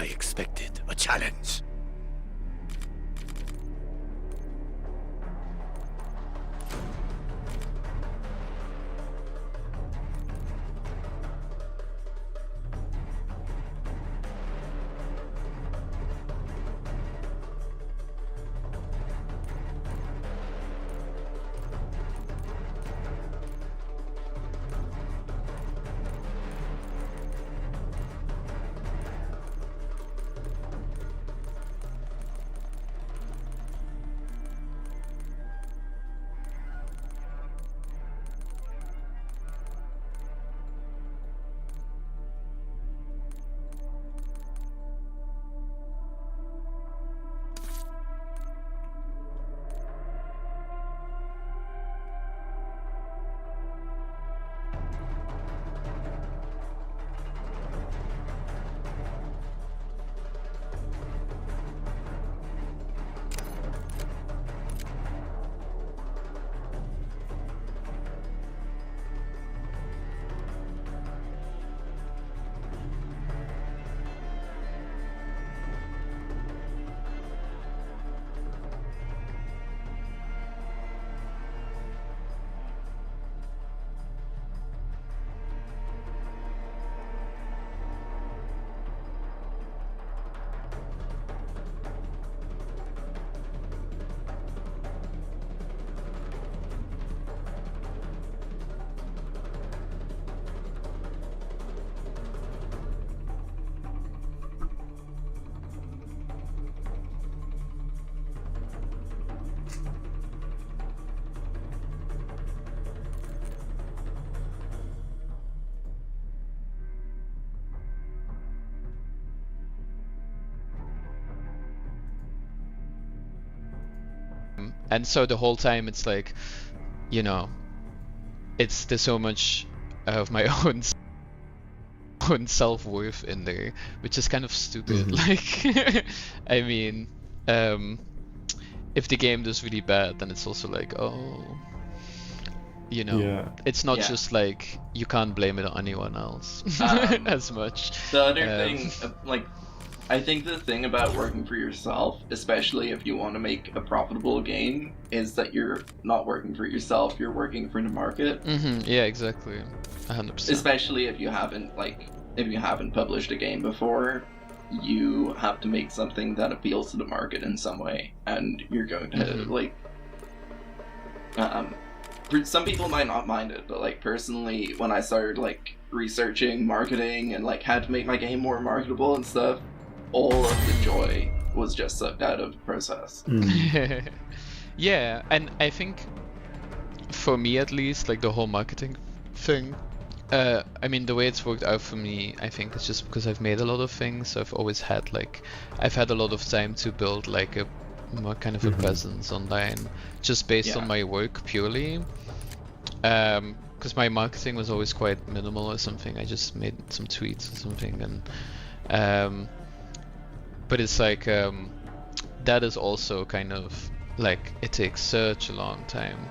I expected a challenge. And so the whole time it's like, you know, there's so much of my own self-worth in there, which is kind of stupid. Like, I mean, if the game does really bad, then it's also like, oh, you know, it's not just like you can't blame it on anyone else as much. The other thing, like, I think the thing about working for yourself, especially if you want to make a profitable game, is that you're not working for yourself, you're working for the market. Yeah, exactly. 100%. Especially if you haven't published a game before, you have to make something that appeals to the market in some way, and you're going to like some people might not mind it, but like personally, when I started like researching marketing and like had to make my game more marketable and stuff, all of the joy was just sucked out of the process. Yeah, and I think for me at least, like the whole marketing thing, I mean, the way it's worked out for me, I think it's just because I've made a lot of things. I've always had I've had a lot of time to build like a more kind of a presence online, just based on my work purely. Because my marketing was always quite minimal or something. I just made some tweets or something, and but it's like that is also kind of like it takes such a long time.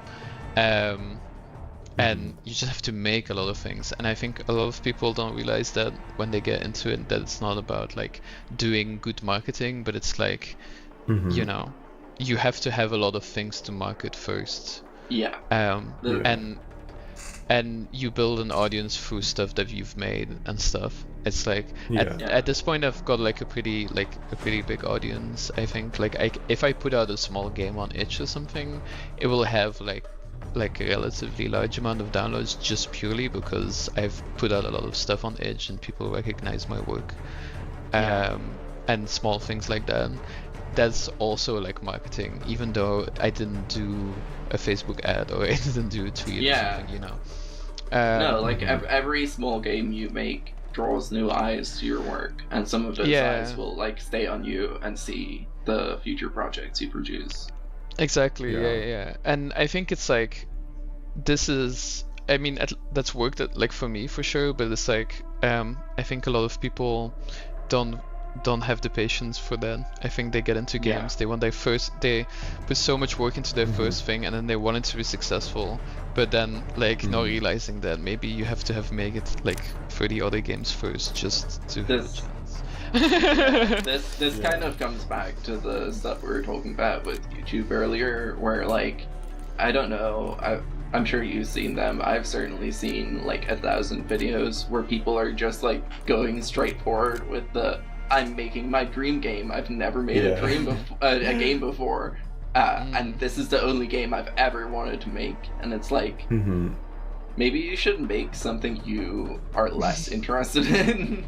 And you just have to make a lot of things, and I think a lot of people don't realize that when they get into it, that it's not about like doing good marketing, but it's like you know, you have to have a lot of things to market first. And you build an audience through stuff that you've made and stuff. It's like at this point I've got like a pretty big audience. I think like if I put out a small game on itch or something, it will have like a relatively large amount of downloads just purely because I've put out a lot of stuff on itch and people recognize my work. And small things like that. That's also like marketing, even though I didn't do a Facebook ad or I didn't do a tweet or something, you know. No, like every small game you make draws new eyes to your work, and some of those eyes will like stay on you and see the future projects you produce. Exactly, yeah. And I think it's like, this is, I mean, that's worked like for me for sure, but it's like, I think a lot of people don't have the patience for that. I think they get into games, they put so much work into their first thing, and then they want it to be successful, but then like not realizing that maybe you have to make it like 30 other games first just to have a chance. This kind of comes back to the stuff we were talking about with YouTube earlier, where like, I don't know, I'm sure you've seen them. I've certainly seen like 1,000 videos where people are just like going straight forward with the I'm making my dream game. I've never made a game before, and this is the only game I've ever wanted to make. And it's like, maybe you should make something you are less interested in,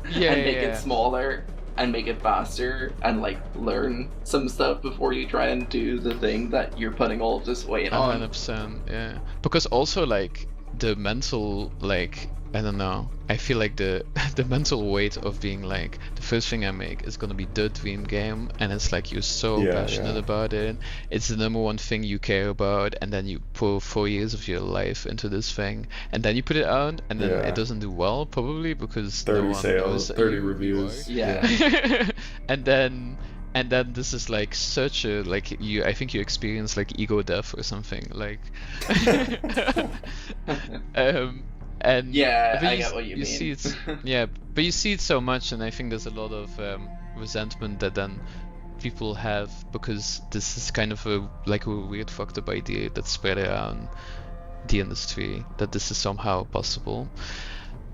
and make it smaller and make it faster, and like learn some stuff before you try and do the thing that you're putting all of this weight on. 100%, yeah. Because also like the mental, like, I don't know, I feel like the mental weight of being like, the first thing I make is gonna be the dream game, and it's like you're so passionate about it, it's the number one thing you care about, and then you pour 4 years of your life into this thing, and then you put it out, and then it doesn't do well, probably because 30 no one sales, knows 30 reviews. and then this is like such a, like, I think you experience like ego death or something, like and I get what you mean. See it, but you see it so much, and I think there's a lot of resentment that then people have, because this is kind of a weird fucked up idea that's spread around the industry, that this is somehow possible.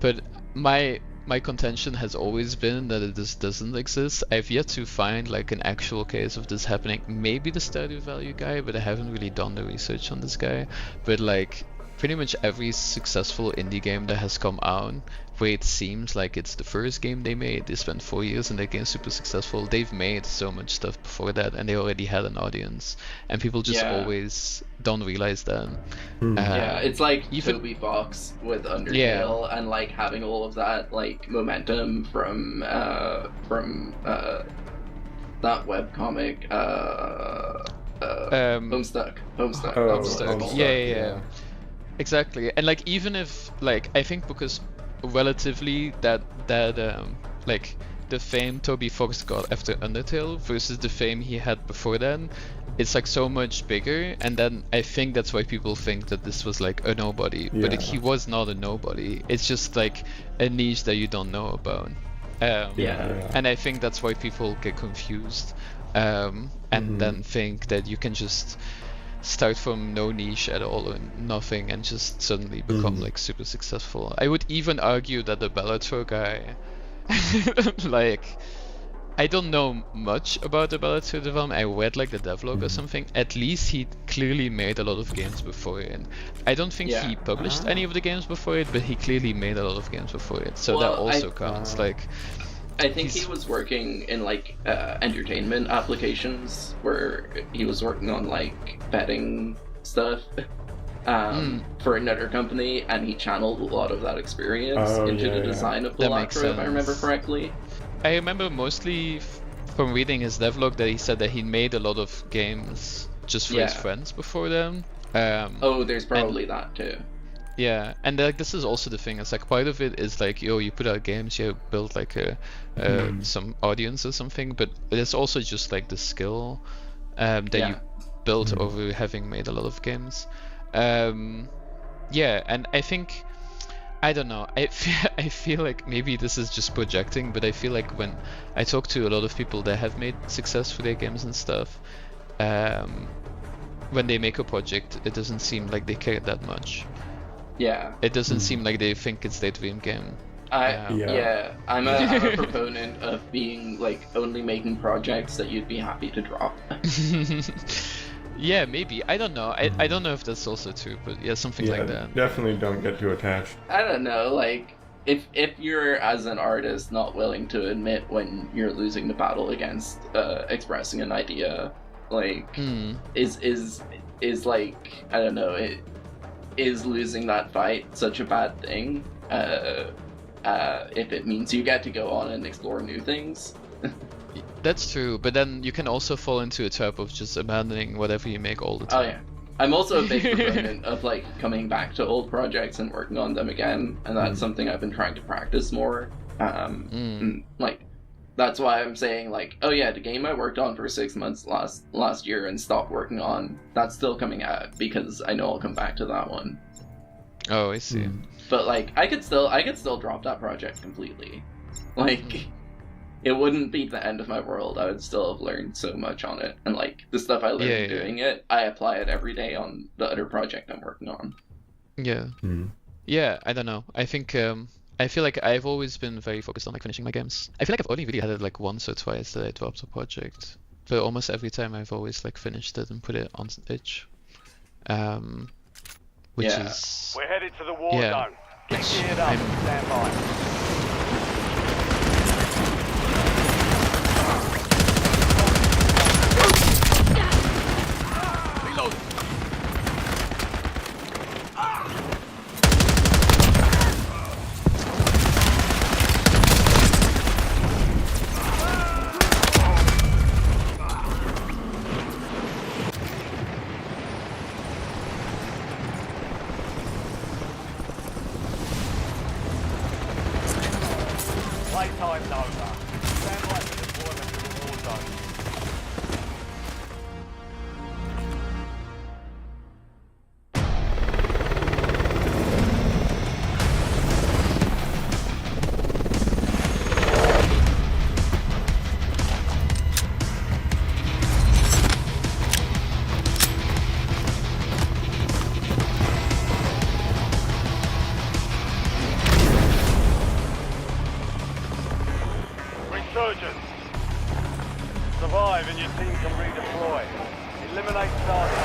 But my contention has always been that this doesn't exist. I've yet to find like an actual case of this happening. Maybe the Stardew Valley guy, but I haven't really done the research on this guy. But like, pretty much every successful indie game that has come out, where it seems like it's the first game they made, they spent 4 years and their game's super successful, they've made so much stuff before that, and they already had an audience, and people just always don't realize that. It's like even Toby Fox with Undertale, and like having all of that like momentum from that webcomic, Homestuck. Yeah. Exactly, and like, even if like, I think because relatively that like the fame Toby Fox got after Undertale versus the fame he had before then, it's like so much bigger, and then I think that's why people think that this was like a nobody, but he was not a nobody. It's just like a niche that you don't know about. And I think that's why people get confused, and then think that you can just start from no niche at all or nothing and just suddenly become like super successful. I would even argue that the Bellator guy, like, I don't know much about the Bellator development. I read like the devlog or something. At least he clearly made a lot of games before it. I don't think he published any of the games before it, but he clearly made a lot of games before it. So that also counts. Like, I think he was working in like entertainment applications, where he was working on like betting stuff for another company, and he channeled a lot of that experience into the design of Black, if I remember correctly. I remember mostly from reading his devlog that he said that he made a lot of games just for his friends before then. There's probably that too. Yeah, and like, this is also the thing. It's like, part of it is like, you put out games, you build like some audience or something, but it's also just like the skill that you built over having made a lot of games. And I think, I don't know, I feel like maybe this is just projecting, but I feel like when I talk to a lot of people that have made success for their games and stuff, when they make a project, it doesn't seem like they care that much. It doesn't seem like they think it's their dream game. I'm a proponent of being like only making projects that you'd be happy to drop. Yeah, maybe. I don't know. I don't know if that's also true, but something like that. Definitely don't get too attached. I don't know, like, if you're, as an artist, not willing to admit when you're losing the battle against expressing an idea, like, is like, I don't know, is losing that fight such a bad thing? If it means you get to go on and explore new things. That's true, but then you can also fall into a trap of just abandoning whatever you make all the time. Oh yeah. I'm also a big proponent of like coming back to old projects and working on them again, and that's something I've been trying to practice more. Like, that's why I'm saying, like, oh yeah, the game I worked on for 6 months last year and stopped working on, that's still coming out, because I know I'll come back to that one. Oh, I see. But like, I could still drop that project completely. Like, it wouldn't be the end of my world. I would still have learned so much on it, and like the stuff I learned doing it, I apply it every day on the other project I'm working on. Yeah. Yeah, I don't know. I think I feel like I've always been very focused on like finishing my games. I feel like I've only really had it like once or twice that I dropped a project, but almost every time I've always like finished it and put it on itch. Which is we're headed to the war zone. Get geared up. Stand by. Playtime's over. Stand by for deployment to the war zone. Resurgence. Survive and your team can redeploy. Eliminate targets.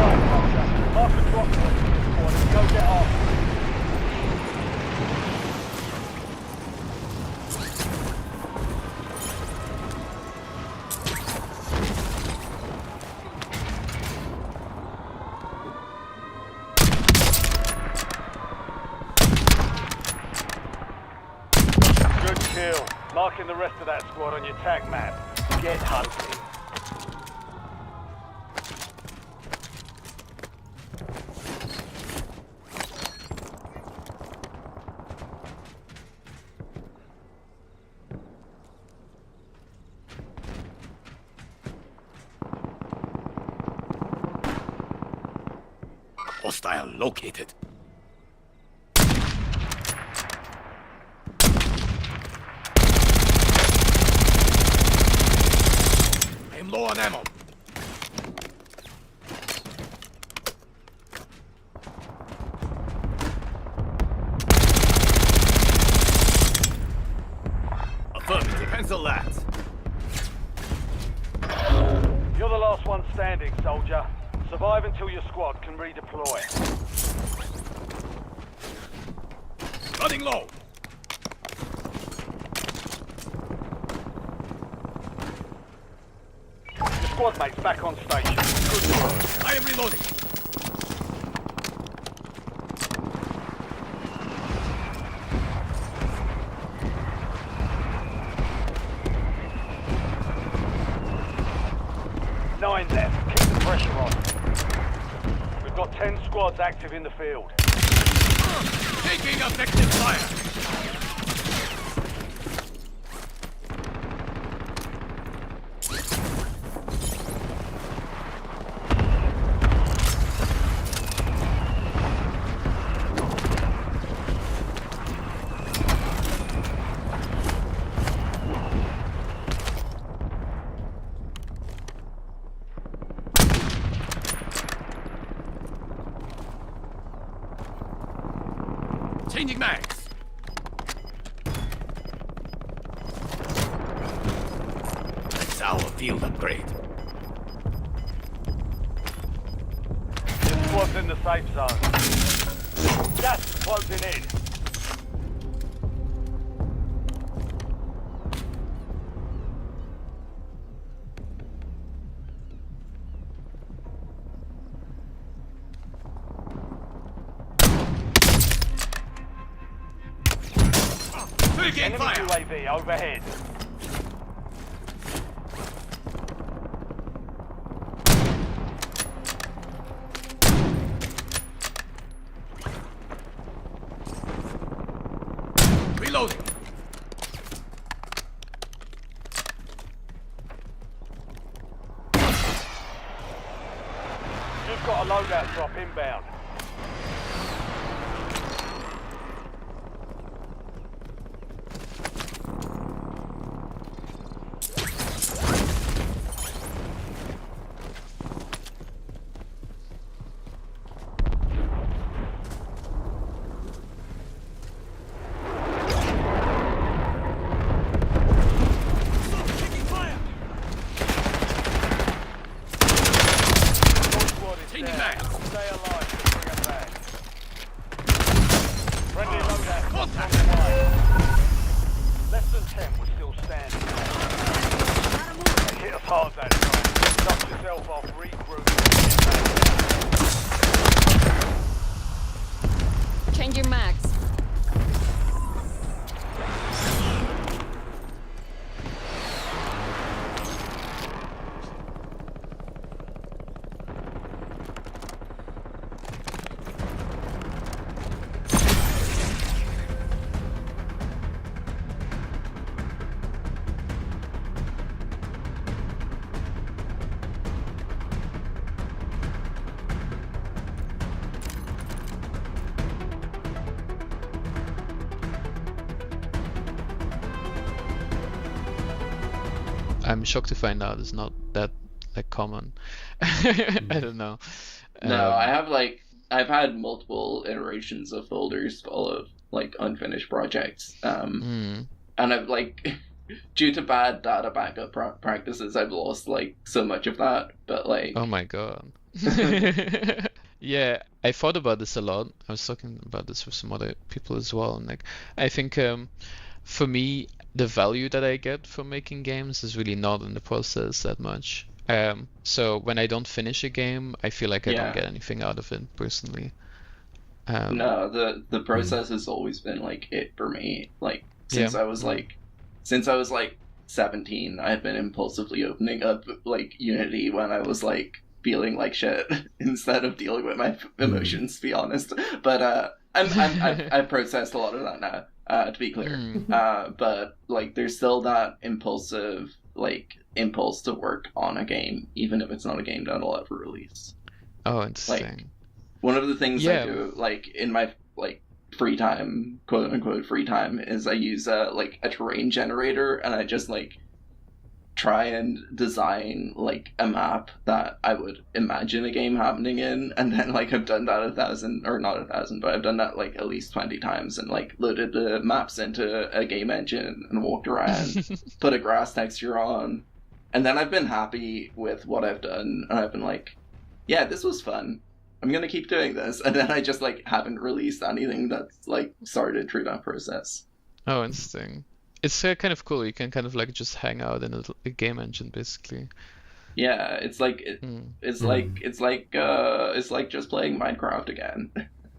Right, soldier. Mark the drop point for this squad and go get off. Good kill. Marking the rest of that squad on your tac map. Get hunting. Hostile located. I'm low on ammo. Affirmative. Cancel that. You're the last one standing, soldier. Survive until your squad can redeploy. Running low. Your squad mate's back on station. Good work. I am reloading. Nine left. Keep the pressure on. We've got 10 squads active in the field. Taking effective fire. Changing mags. That's our field upgrade. Your squad's in the safe zone. Gas is closing in. Taking Enemy fire. UAV overhead. Reloading. You've got a loadout drop inbound. Changing down. mags. Stay alive to bring it back. Friendly loadout on Contact. the way. Less than 10 were still standing. They hit us hard that time. Dust yourself off, regroup. Changing mags. I'm shocked to find out it's not that like common. I don't know. No, I've had multiple iterations of folders full of like unfinished projects. And I've like due to bad data backup practices, I've lost like so much of that. But like, Oh my god. Yeah, I thought about this a lot. I was talking about this with some other people as well, and like I think for me the value that I get from making games is really not in the process that much. So when I don't finish a game, I feel like I don't get anything out of it personally. No, the process has always been like it for me. Like since I was like 17, I've been impulsively opening up like Unity when I was like feeling like shit instead of dealing with my emotions, to be honest. But I've processed a lot of that now. To be clear, but like there's still that impulse to work on a game, even if it's not a game that'll ever release. Oh, interesting. Like one of the things I do, like in my like free time, quote unquote free time, is I use like a terrain generator, and I just like try and design like a map that I would imagine a game happening in, and then like I've done that 1,000, or not 1,000, but I've done that like at least 20 times, and like loaded the maps into a game engine and walked around, put a grass texture on, and then I've been happy with what I've done, and I've been like, yeah, this was fun, I'm gonna keep doing this, and then I just like haven't released anything that's like started through that process. Oh, interesting. It's kind of cool. You can kind of like just hang out in a game engine, basically. Yeah, it's like it's like just playing Minecraft again.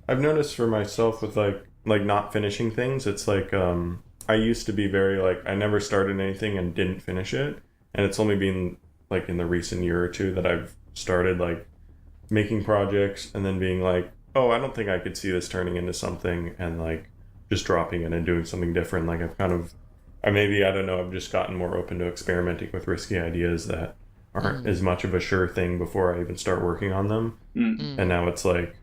I've noticed for myself with like not finishing things, it's like I used to be very like I never started anything and didn't finish it, and it's only been like in the recent year or two that I've started like making projects and then being like, oh, I don't think I could see this turning into something, and like just dropping it and doing something different. Like I've kind of I've just gotten more open to experimenting with risky ideas that aren't as much of a sure thing before I even start working on them. And now it's like,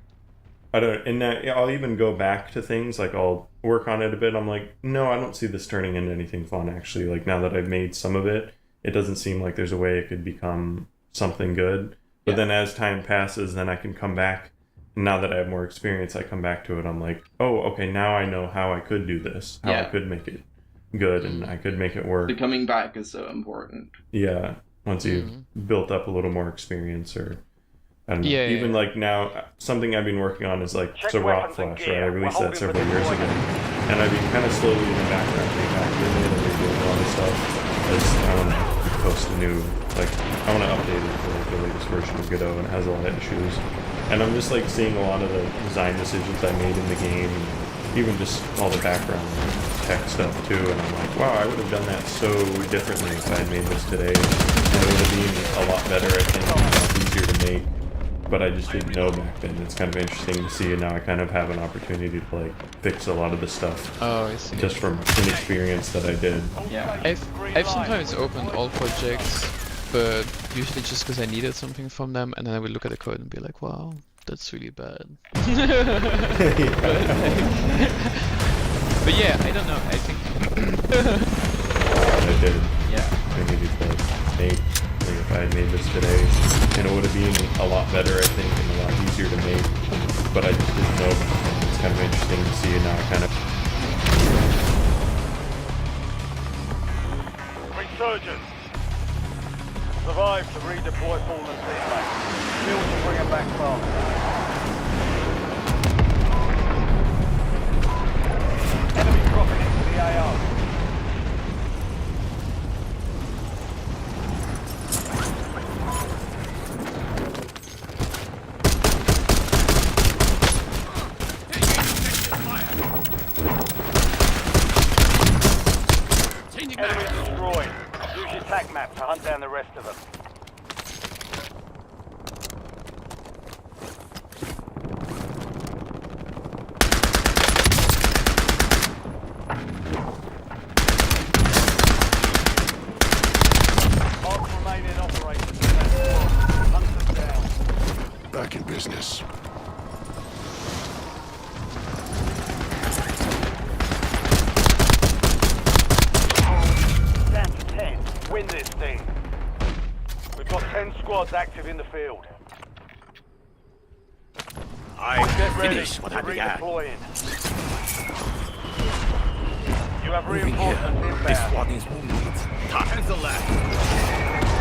I'll even go back to things, like I'll work on it a bit. I'm like, no, I don't see this turning into anything fun, actually. Like now that I've made some of it, it doesn't seem like there's a way it could become something good. But then as time passes, then I can come back. Now that I have more experience, I come back to it. I'm like, oh, okay, now I know how I could do this, how I could make it good, and I could make it work. The coming back is so important. Yeah, once you've built up a little more experience, or I don't know. Even like now, something I've been working on is like Rot Flash, right? I released that several years ago, and I've been kind of slowly in the background getting back to it and redoing a lot of stuff because I want to post a new, like I want to update it for like the latest version of Godot, and it has a lot of issues. And I'm just like seeing a lot of the design decisions I made in the game, and even just all the background tech stuff too, and I'm like, wow, I would have done that so differently if I had made this today, and it would have been a lot better, I think, a lot easier to make, but I just didn't know back then. It's kind of interesting to see, and now I kind of have an opportunity to like fix a lot of the stuff. Oh, I see. Just from inexperience that I did. Yeah. I've sometimes opened all projects, but usually just because I needed something from them, and then I would look at the code and be like, wow, that's really bad. But yeah, I don't know, I think... I did. Yeah. I needed to make, like if I had made this today, and it would have been a lot better, I think, and a lot easier to make, but I just didn't know. It's kind of interesting to see, and now I kind of... Resurgence. Survive to redeploy fallen teammates. Build to bring them back fast. Enemy dropping into the AO. Changing Enemy mags. destroyed. Use your tac map to hunt down the rest of them. Mark remaining operators in that squad. Hunt them down. Back in business. Down to 10. Win this thing. We've got 10 squads active in the field. I Get ready. finish what I We're began. redeploying. You have Moving reinforcements here. This inbound. one is wounded. Top hands the left.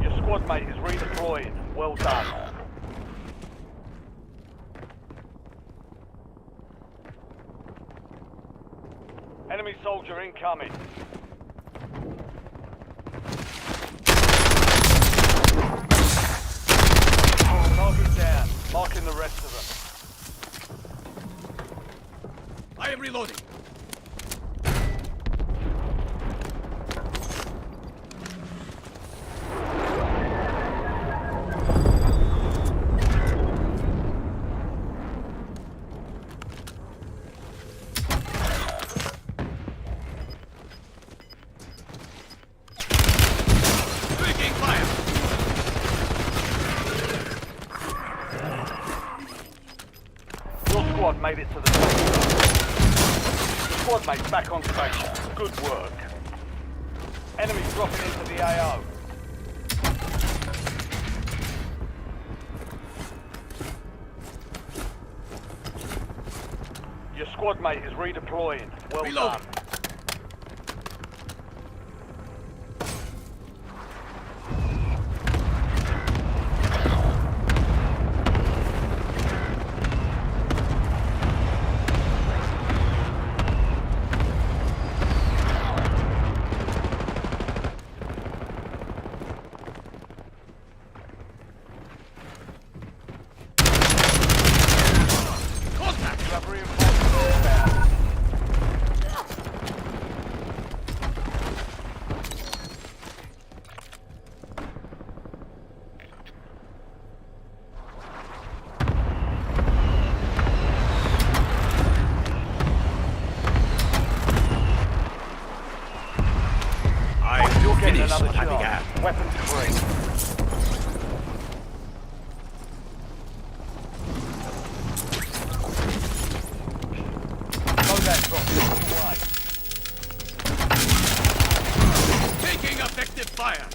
Your squad mate is redeploying. Well done. Enemy soldier incoming. Target down. Marking the rest of them. I am reloading. Taking fire. Your squad made it to the safe zone. Your squad mate's back on station. Good work. Enemies dropping into the AO. Your squad mate is redeploying. Well Reloading. done. Contact. You have reinforcements inbound. I You're getting finish another what I began. shot. Weapons free. Loadout drop is on the way. Taking effective fire.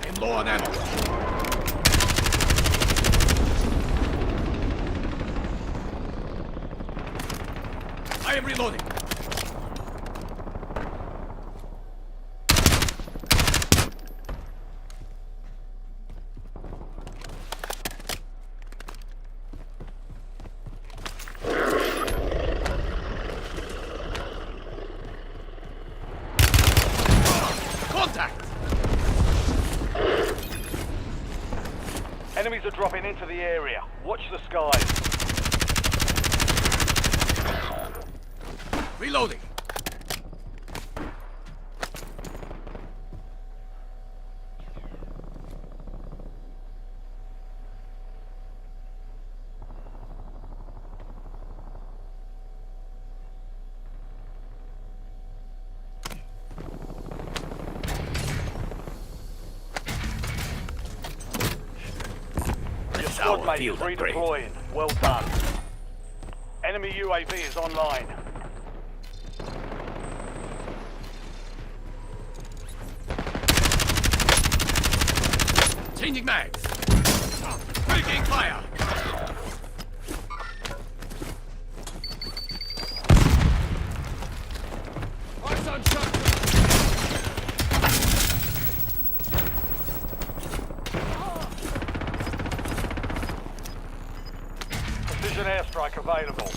I'm low on ammo. I am reloading. Contact! Enemies are dropping into the area. Watch the skies. Reloading. squad Our mate field is upgrade. redeploying. Well done. Enemy UAV is online. Changing mags. Breaking fire. Warzone shot. Precision airstrike available.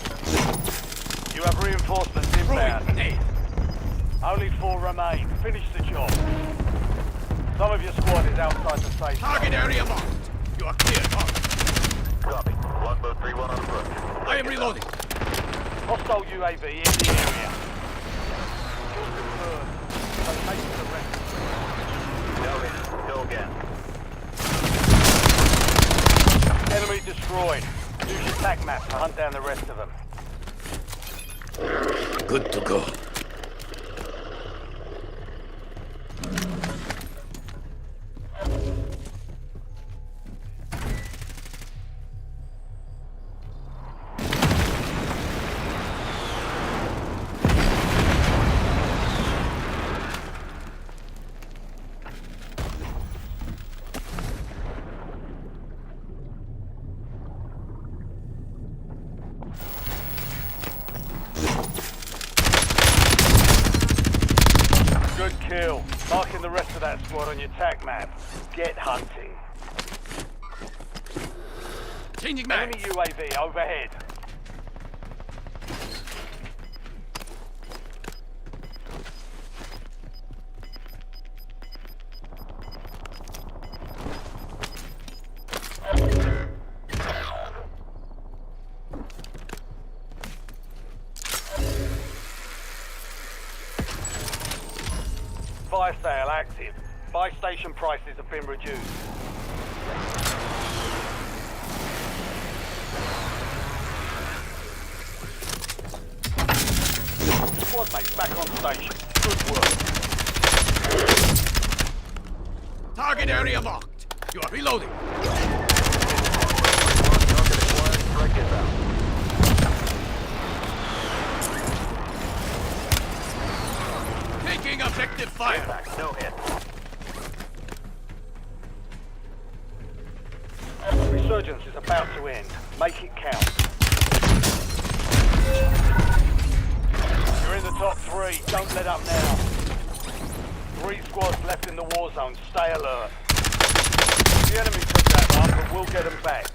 You have reinforcements Throwing inbound. grenade. Only 4 remain. Finish the job. Some of your squad is outside the safe Target zone. area marked. You are clear. Copy. Longbow 3-1 on approach. I am reloading. Hostile UAV in the area. Locate the rest. Go again. Enemy destroyed. Use your tac map to hunt down the rest of them. Good to go. Good kill. Marking the rest of that squad on your tac map. Get hunting. Changing Enemy mags. UAV overhead. Fire sale active. Buy station prices have been reduced. Your squad mate's back on station. Good work. Target area marked. You are reloading. Taking objective fire. No hit. Resurgence is about to end. Make it count. You're in the top 3. Don't let up now. 3 squads left in the war zone. Stay alert. The enemy took that one, but we'll get them back.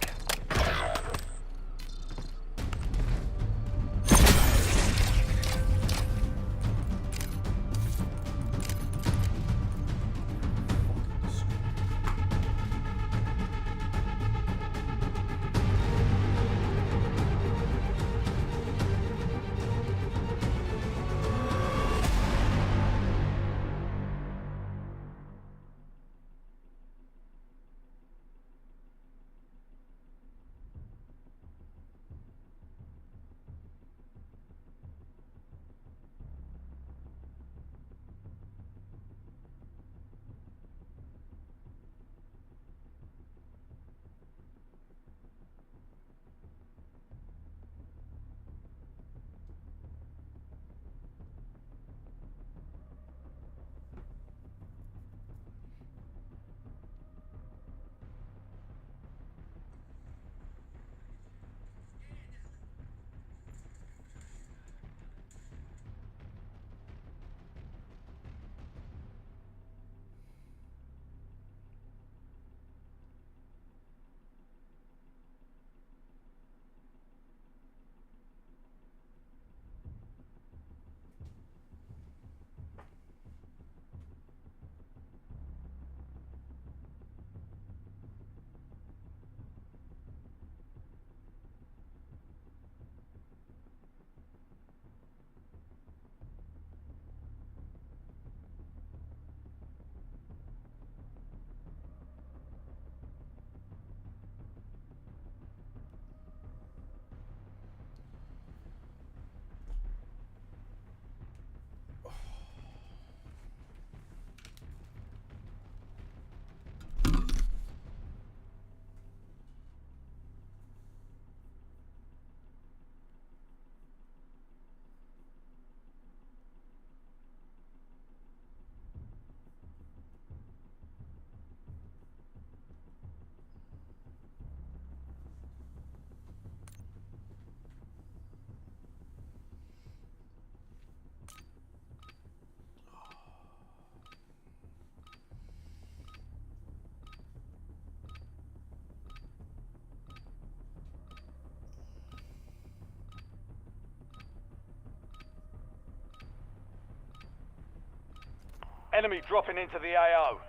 Enemy dropping into the AO.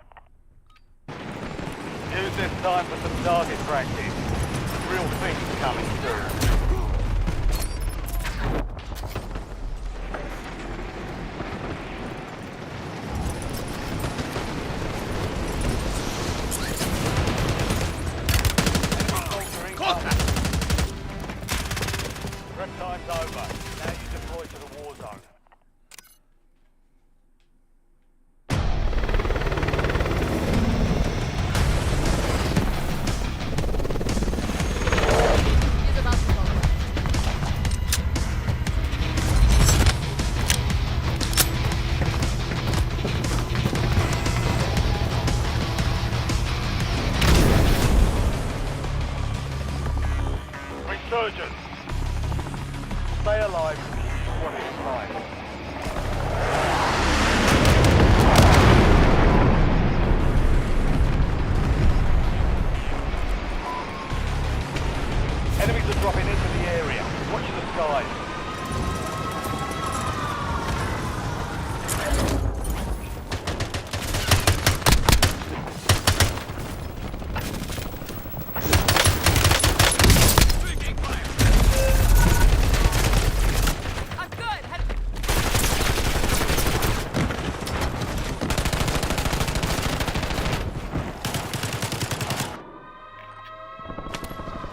Use this time for some target practice. Real things coming soon. Prep time's over. Now you deploy to the war zone. He's about to go. Resurgence. Stay alive and keep squad inside. Enemies are dropping into the area. Watch the skies. I'm good.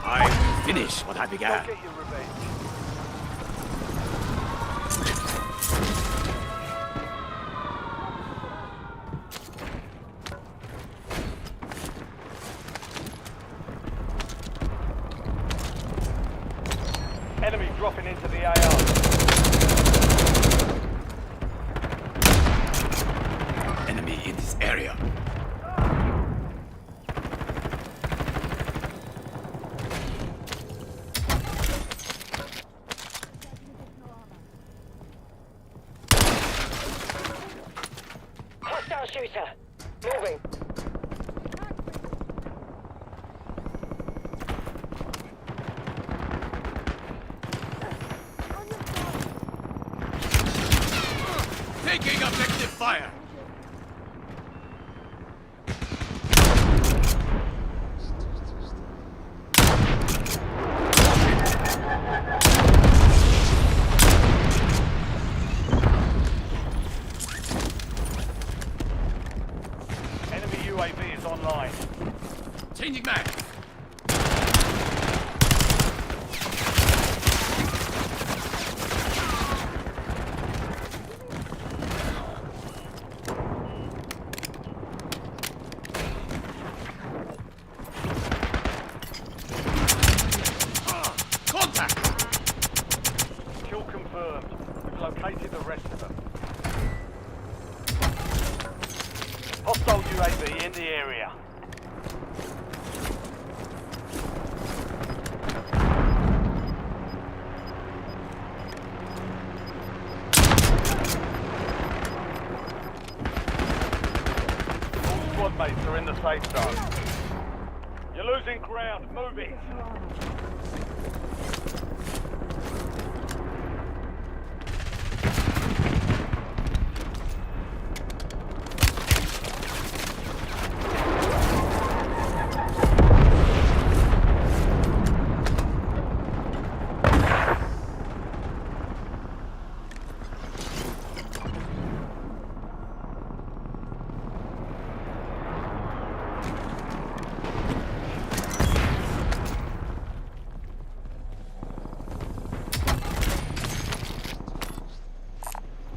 I will finish what I Don't began. get your revenge. Enemy dropping into the AO. Enemy in this area. Hostile shooter. Moving. Taking objective fire. Enemy UAV is online. Changing mag. Contact. Kill confirmed. We've located the rest of them. Hostile UAV in the area. All squad mates are in the safe zone. You're losing ground. Move it.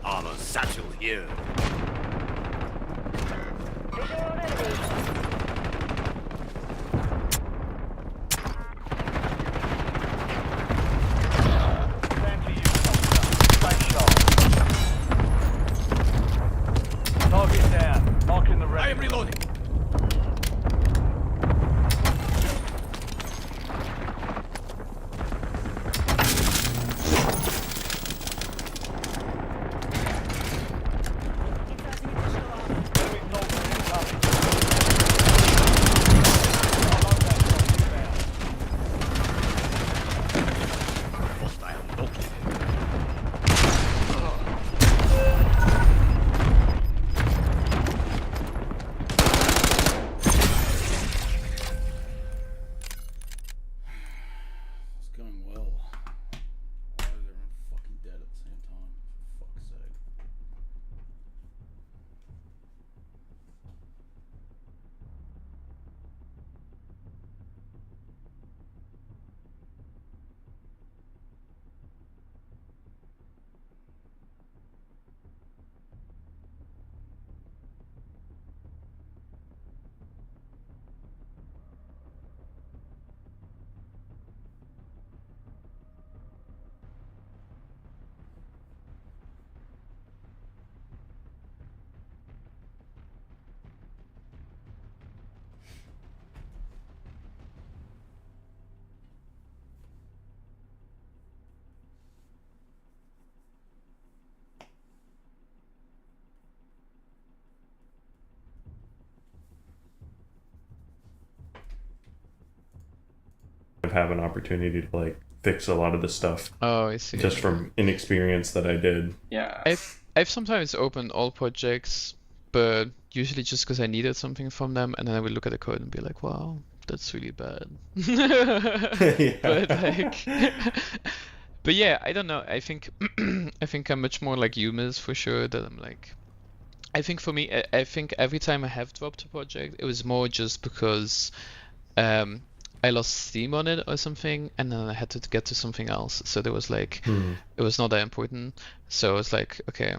Armor satchel here. Visual on enemy. Stand to you, soldier. Stay sharp. Target down. Marking the I red. am reloading. have an opportunity to like fix a lot of the stuff Oh, I see. just from inexperience that I did. Yeah. I've sometimes opened all projects, but usually just because I needed something from them, and then I would look at the code and be like, wow, that's really bad. But like, but yeah, I don't know. I think I think I'm much more like you, Miz, for sure. That I'm like, I think for me, I think every time I have dropped a project, it was more just because I lost steam on it or something, and then I had to get to something else. So there was like, it was not that important. So it's like, okay,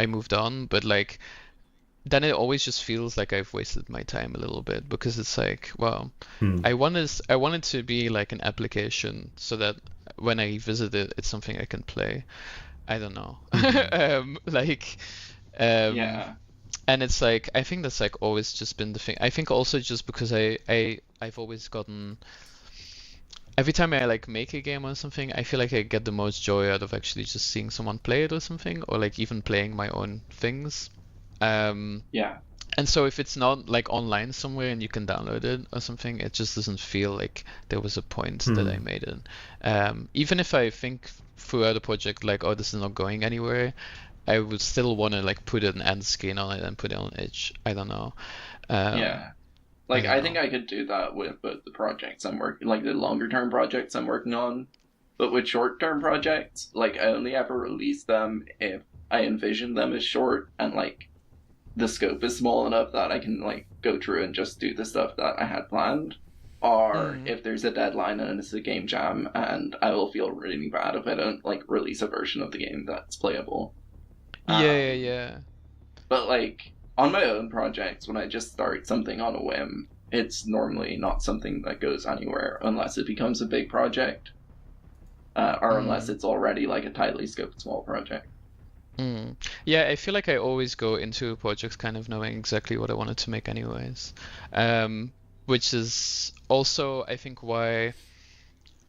I moved on, but like, then it always just feels like I've wasted my time a little bit, because it's like, well, I wanted to be like an application so that when I visit it, it's something I can play. I don't know. Yeah. And it's like, I think that's like always just been the thing. I think also just because I've always gotten, every time I like make a game or something, I feel like I get the most joy out of actually just seeing someone play it or something, or like even playing my own things. Yeah. And so if it's not like online somewhere and you can download it or something, it just doesn't feel like there was a point that I made it. Even if I think throughout the project like, oh, this is not going anywhere, I would still want to like put an end screen on it and put it on itch. I don't know. Yeah. Like, I don't I think I could do that with both the projects I'm working, like the longer term projects I'm working on. But with short term projects, like, I only ever release them if I envision them as short and like the scope is small enough that I can like go through and just do the stuff that I had planned. Or if there's a deadline and it's a game jam, and I will feel really bad if I don't like release a version of the game that's playable. Yeah. But like on my own projects, when I just start something on a whim, it's normally not something that goes anywhere unless it becomes a big project, or unless it's already like a tightly scoped small project. Yeah, I feel like I always go into projects kind of knowing exactly what I wanted to make anyways. Which is also, I think, why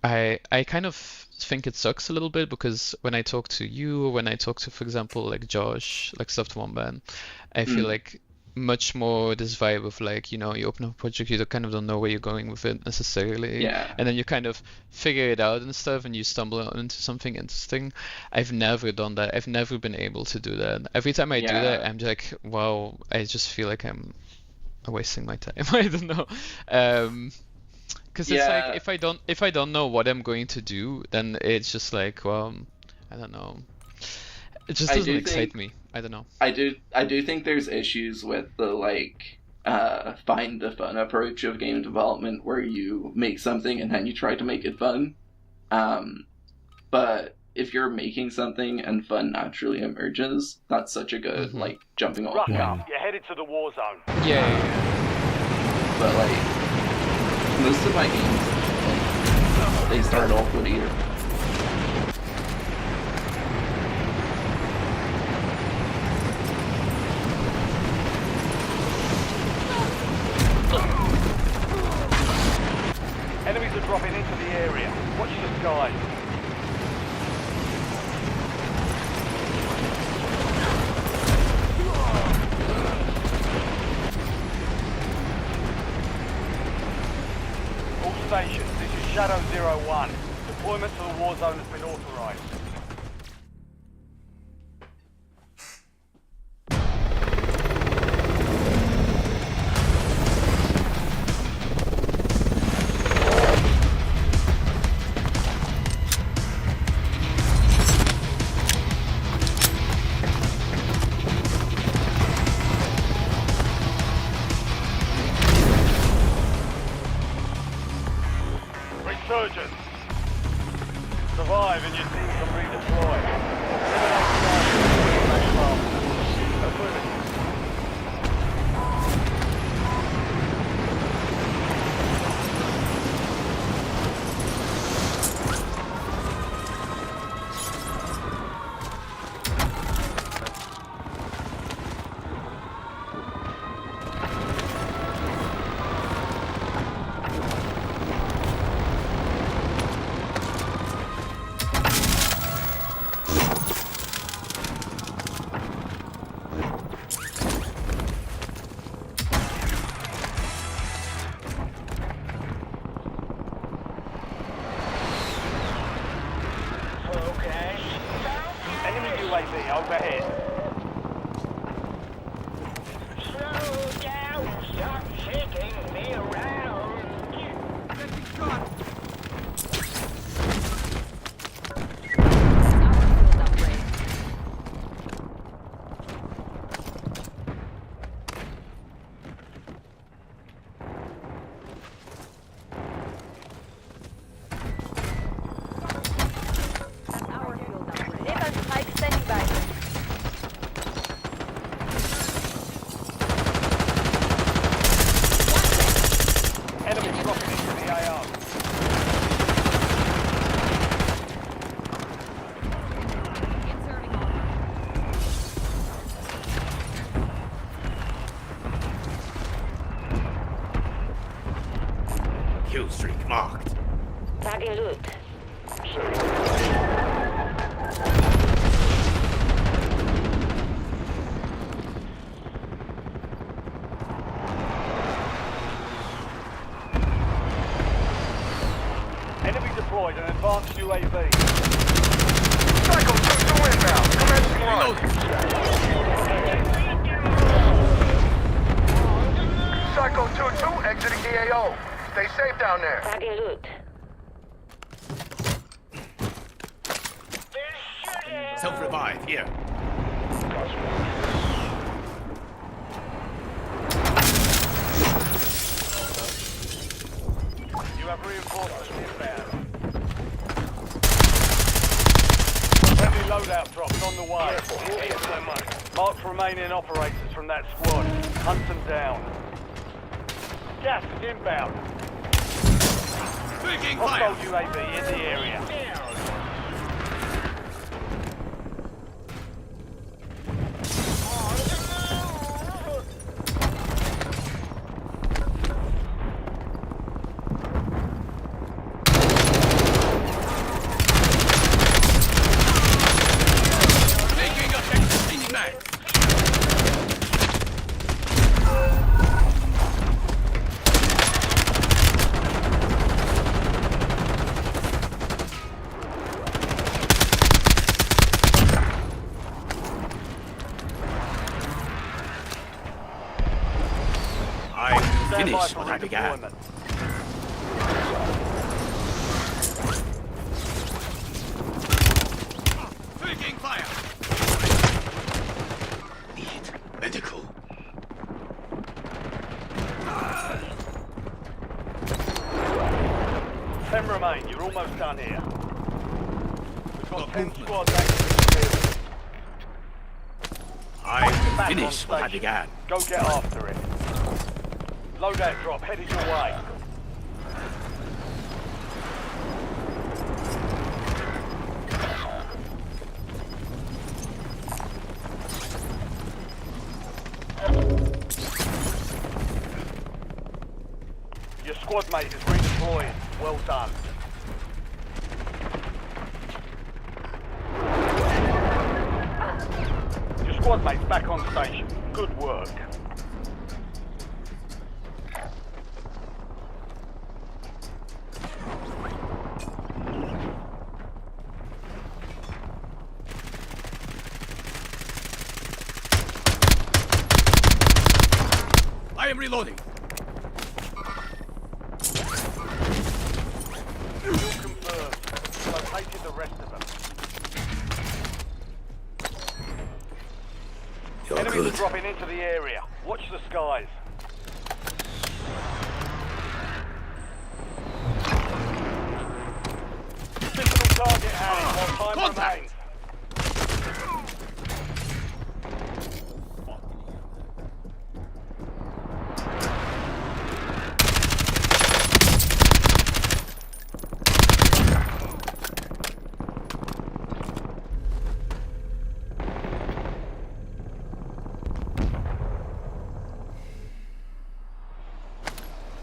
I kind of think it sucks a little bit, because when I talk to you, or when I talk to, for example, like Josh, like Stuffed Wombat, I feel like much more this vibe of like, you know, you open up a project, you kind of don't know where you're going with it necessarily, and then you kind of figure it out and stuff, and you stumble into something interesting. I've never done that. I've never been able to do that. Every time I do that, I'm like, wow, I just feel like I'm wasting my time. I don't know. Because it's like, if I don't know what I'm going to do, then it's just like, well, I don't know. It just doesn't excite me. I don't know. I do think there's issues with the like find the fun approach of game development, where you make something and then you try to make it fun. But if you're making something and fun naturally emerges, that's such a good like jumping off point. You're headed to the war zone. Yeah. But like most of my games, like, they start off with either. Enemies are dropping into the area. Watch the skies. All stations, this is Shadow 01. Deployment to the war zone has been authorized. Resurgence. Survive and your team can redeploy. Eliminate targets. Affirmative. UAV overhead. Slow down, stop shaking me around. Naval strike standing by. Enemy dropping into the AR. Kill streak marked. Tagging loot. Enemy deployed an advanced UAV. Cycle 2-2 inbound. Commencing launch. Cycle 2-2 exiting the AO. Stay safe down there. Tagging loot. Self-revive here. You have reinforcements inbound. Friendly loadout drops on the way. Mark remaining operators from that squad. Hunt them down. Gas is inbound. Taking Hostile fire. UAV in the area. Taking effect. Any man. I Stand by finished for what I began. redeployment. Taking fire. Need medical. 10 remain. You're almost done here. We've got Got 10 movement. squads active in the field. I Back on finished what I station. began. Go get after it. Loadout drop headed your way. Your squad mate is redeploying. Well done. Your squad mate's back on station. Good work. I am reloading. You're confirmed. Located the rest of them. You're Enemies are good. dropping into the area. Watch the skies. Physical target hands while time Contact. remains.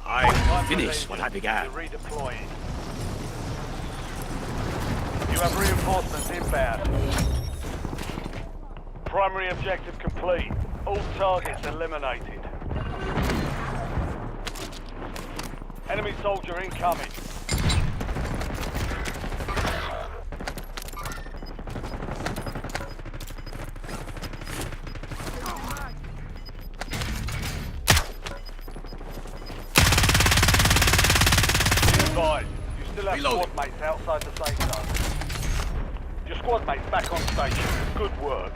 I Time finished what I remains. began. You're redeploying. You have reinforcements inbound. Primary objective complete. All targets eliminated. Enemy soldier incoming. mates outside the safe zone. Your squad mates back on station. Good work.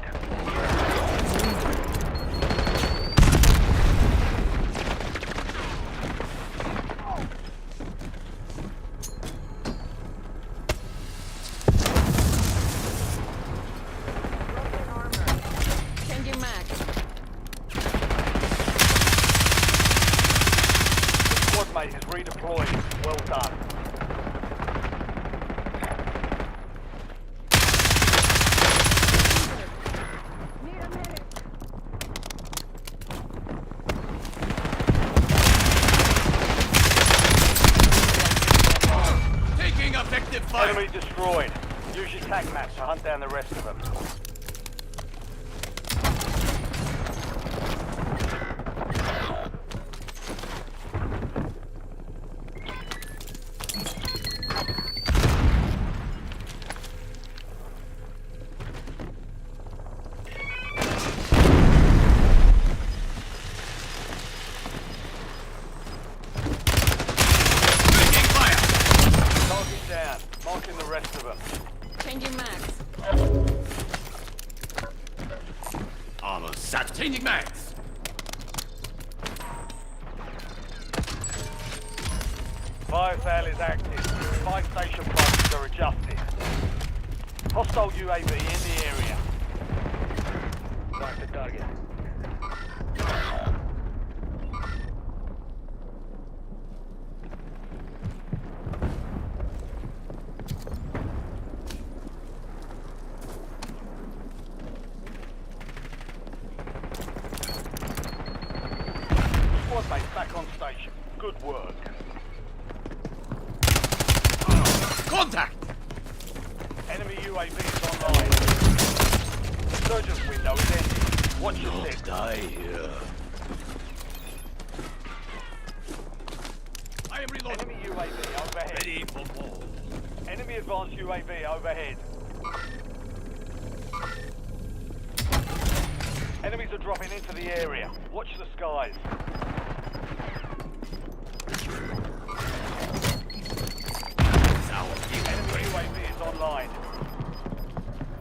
Changing mag. Squad mate is redeployed. Well done. Need a medic. Taking effective fire. Enemy destroyed. Use your tag map to hunt down the rest of them. Taking fire. Target down. Marking the rest of them. Changing mags. Armor sat. Changing mags. Fire sale is active. Fire station prices are adjusted. Hostile UAV in the area. Mark the target. Squad mates back on station. Good work. Contact. Enemy UAV is online. Resurgence window is ending. Watch your six. Die here. I am reloading. Enemy UAV overhead. Ready for more. Enemy advanced UAV overhead. Enemies are dropping into the area. Watch the skies. Enemy UAV is online.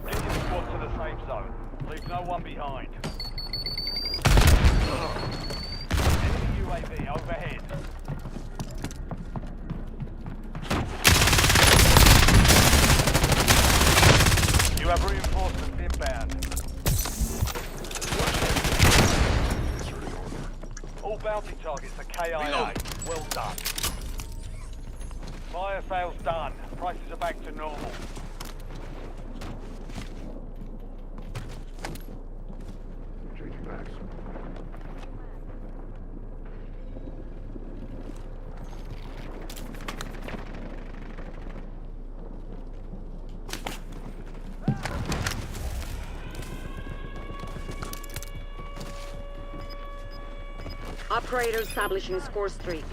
Get your squad to the safe zone. Leave no one behind. Enemy UAV overhead. You have reinforcements inbound. All bounty targets are KIA. Reload. Well done. Fire sales done. Prices are back to normal. Operator establishing score streak.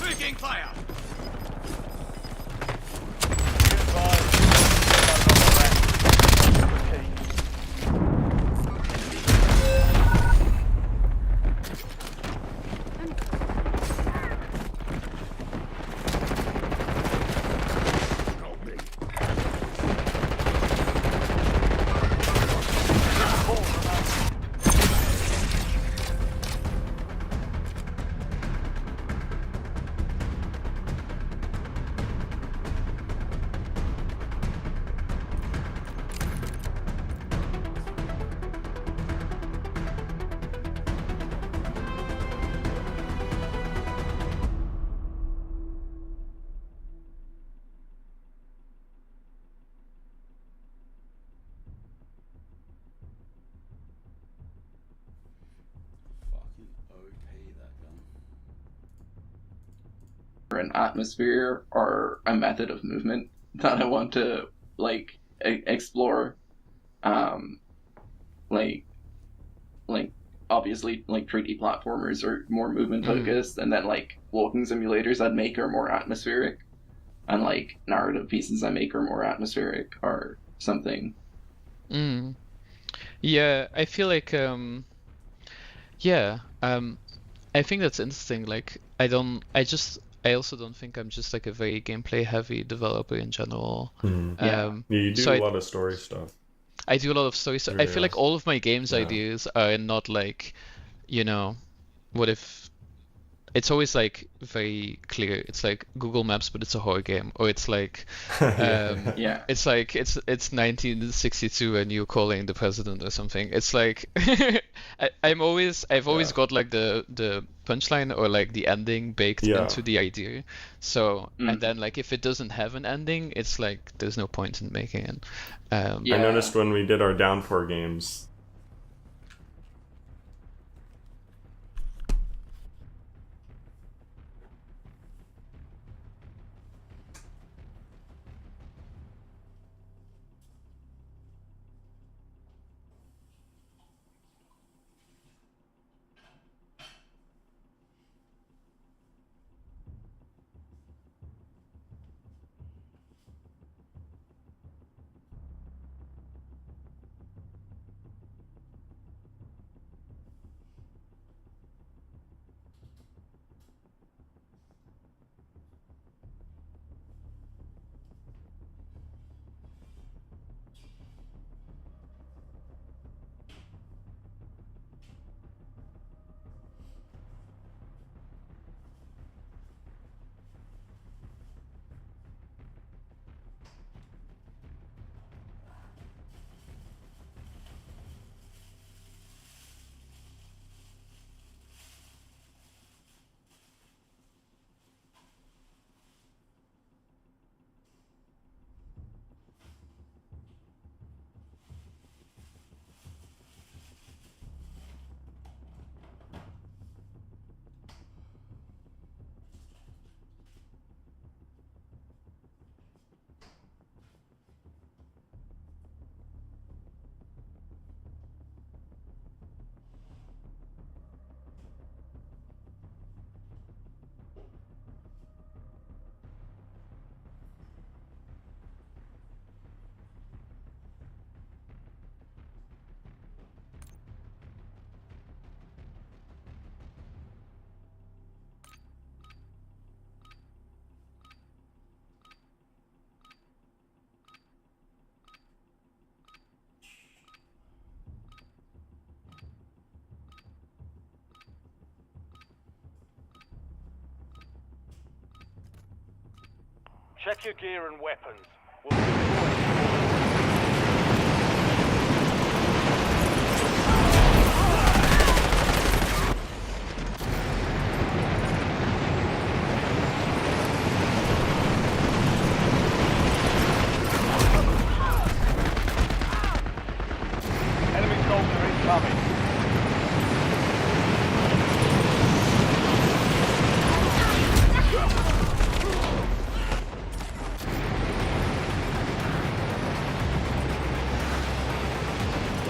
Taking fire. Be advised, An atmosphere or a method of movement that I want to like explore. Like obviously like 3D platformers are more movement focused, and then like walking simulators I'd make are more atmospheric, and like narrative pieces I make are more atmospheric or something. Yeah, I feel like I think that's interesting. Like I I also don't think I'm just like a very gameplay heavy developer in general. Yeah. You do So a lot of story stuff. I do a lot of stories. So I feel like Yeah. all of my games Yeah. ideas are not like, you know, what if it's always like very clear. It's like Google Maps, but it's a horror game, or it's like, Yeah. it's like it's 1962 and you're calling the president or something. It's like I've always got like the punchline or like the ending baked Yeah. into the idea. So and then like if it doesn't have an ending, it's like there's no point in making it. I noticed when we did our Downpour games. Check your gear and weapons. We'll Enemy soldier incoming.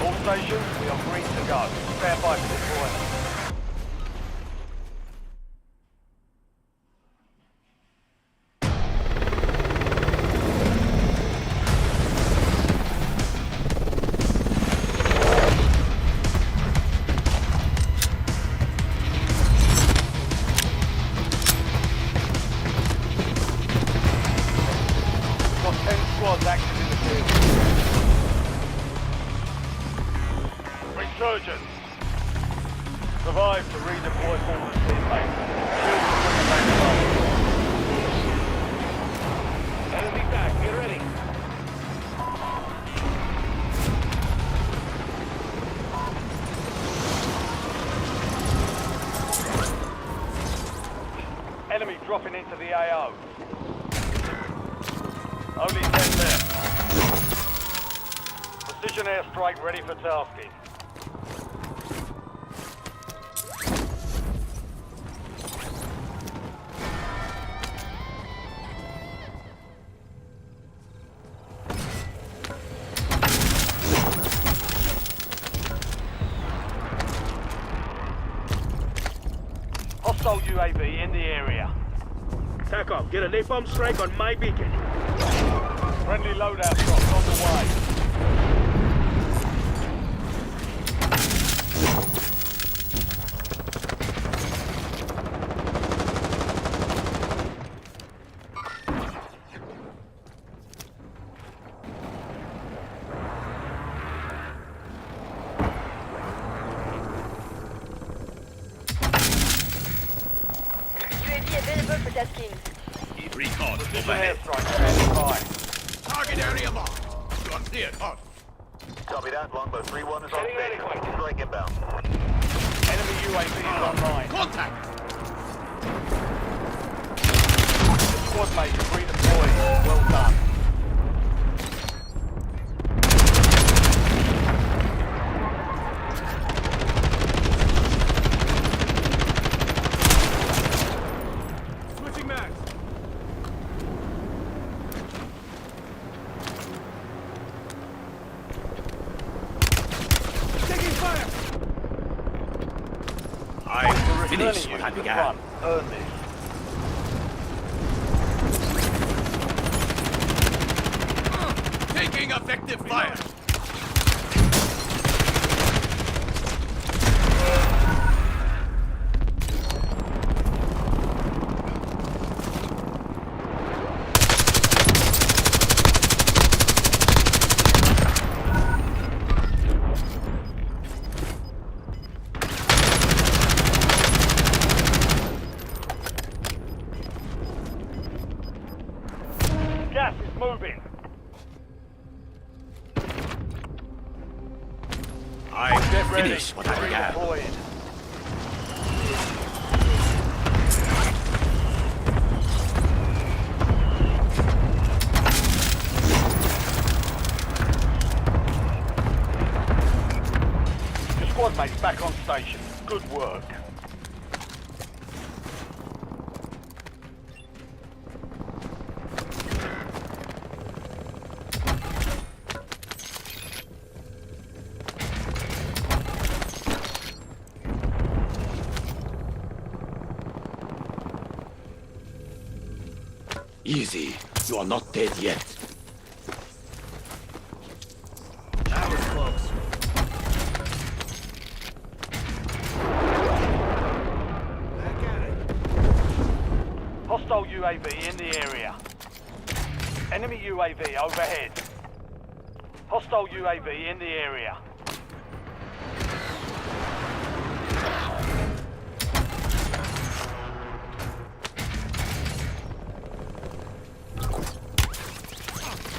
All stations, we are green to go. Stand by for deployment. Got 10 squads active in the field. Resurgence. Survive to redeploy fallen teammates. Kill to bring them back home. Enemy back, get ready. Enemy dropping into the AO. Only 10 left. Precision airstrike ready for tasking. Hostile UAV in the area. TACOM, get a napalm strike on my beacon. Friendly loadout drops on the way. Verdasking. Recon Precision overhead. airstrike standing by. Target area marked. You are cleared. On. Copy that. Longbow 3-1 is on Getting station. ready. Strike inbound. Enemy UAV is online. Contact. The squad mate is redeployed. Well done. Switching mags. Taking fire. I finish Returning what you I to the began. front. Earn this. Taking effective fire. Gas is moving. I Get ready. finish what I began. Redeployed. Your squad mate's back on station. Good work. Easy. You are not dead yet. That was close. Back at it. Hostile UAV in the area. Enemy UAV overhead. Hostile UAV in the area.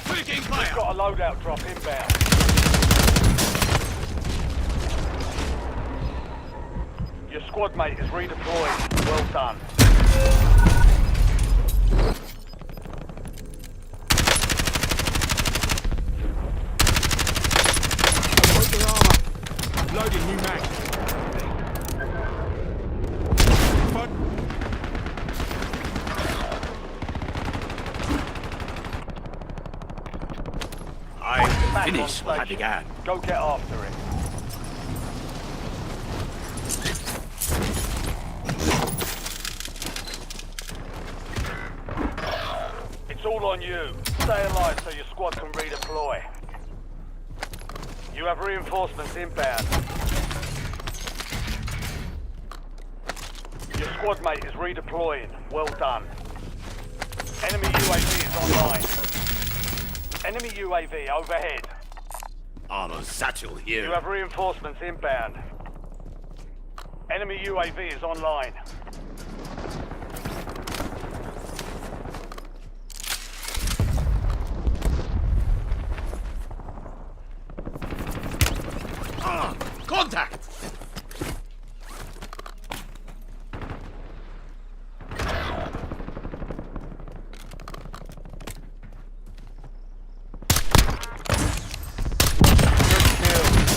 Taking fire. Got a loadout drop inbound. Your squad mate is redeployed. Well done. Broke their armor. Loading new mag. Fuck. I Back finish on what I station. began. Go get after it. It's all on you. Stay alive so your squad can redeploy. You have reinforcements inbound. Your squad mate is redeploying. Well done. Enemy UAV is online. Enemy UAV overhead. Armor satchel You here. have reinforcements inbound. Enemy UAV is online. Contact.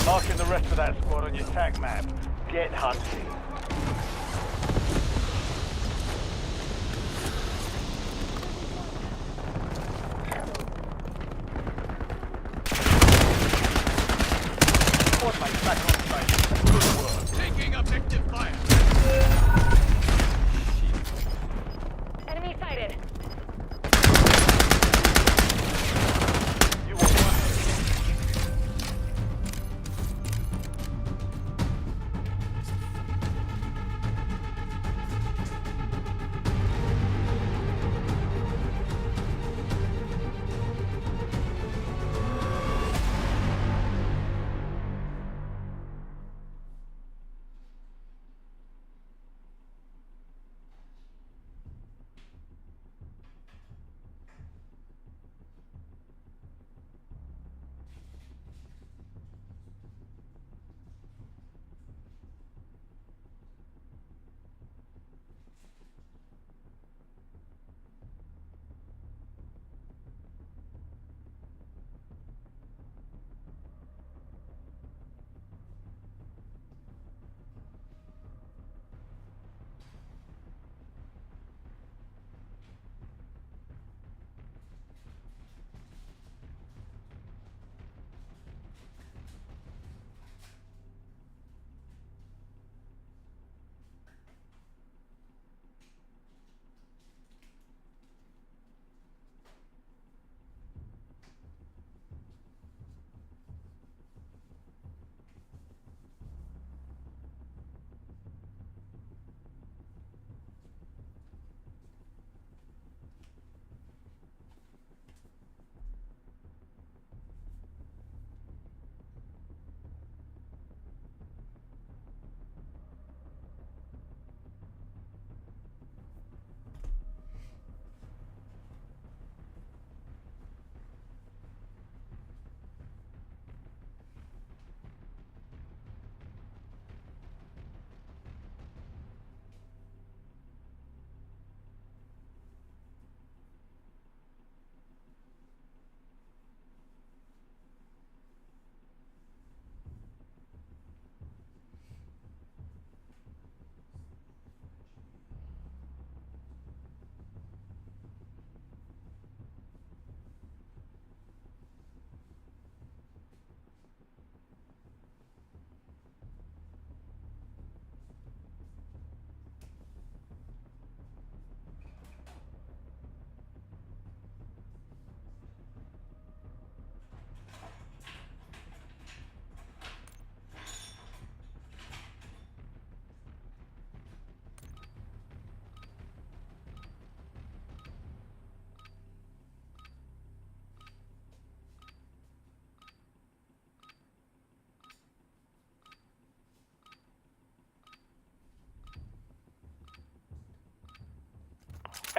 Marking the rest of that squad on your TAC map. Get hunting. Squad mates back on station. Good work. Taking effective fire. Enemy sighted. You will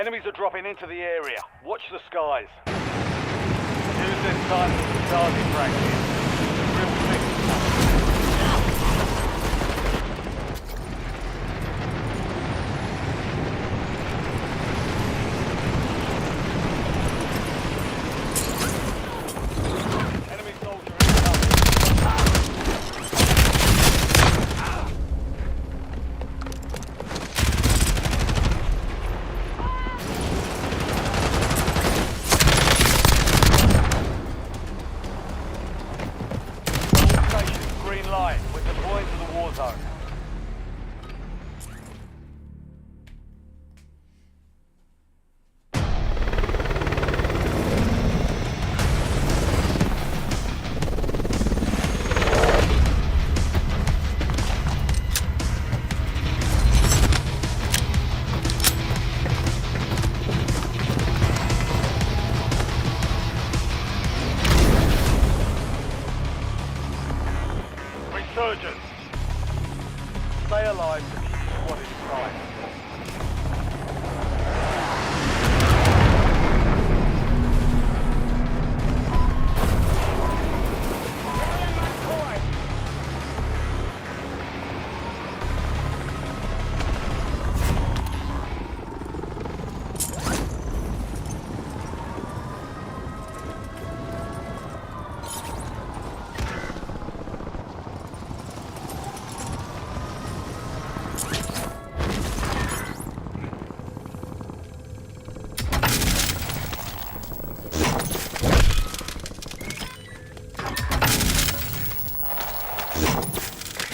Enemies are dropping into the area. Watch the skies. Use this time for target practice. The real thing is coming. Enemy soldier incoming. Green light. We're deploying to the war zone. Resurgence. Stay alive to keep the squad inside.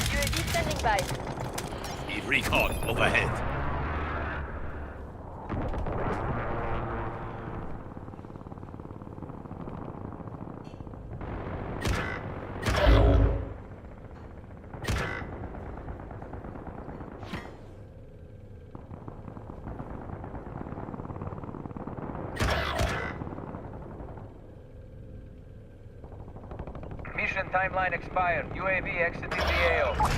UAV standing by. Need recon overhead. Mission timeline expired. UAV exiting the AO.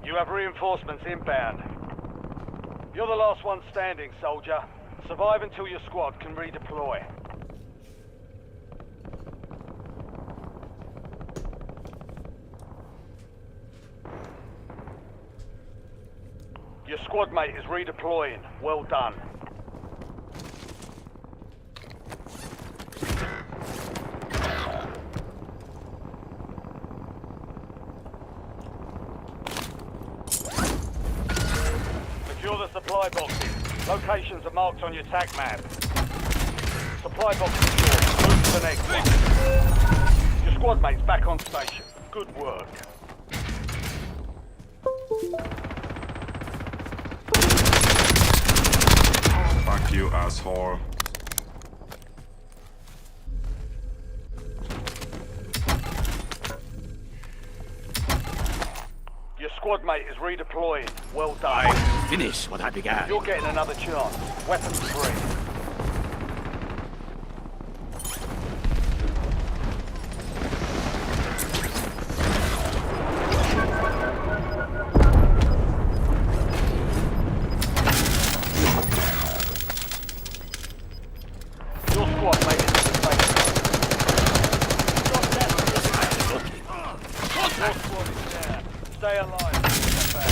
You have reinforcements inbound. You're the last one standing, soldier. Survive until your squad can redeploy. Your squad mate is redeploying. Well done. Secure the supply boxes. Locations are marked on your TAC map. Supply box secured. Move to the next one. Your squad mate's back on station. Good work. Fuck you, asshole. Your squad mate is redeploying. Well done. Finish what I began. You're getting another chance. Weapons free. Your squad mate is in the safe. Your squad is there. Stay alive. Get back.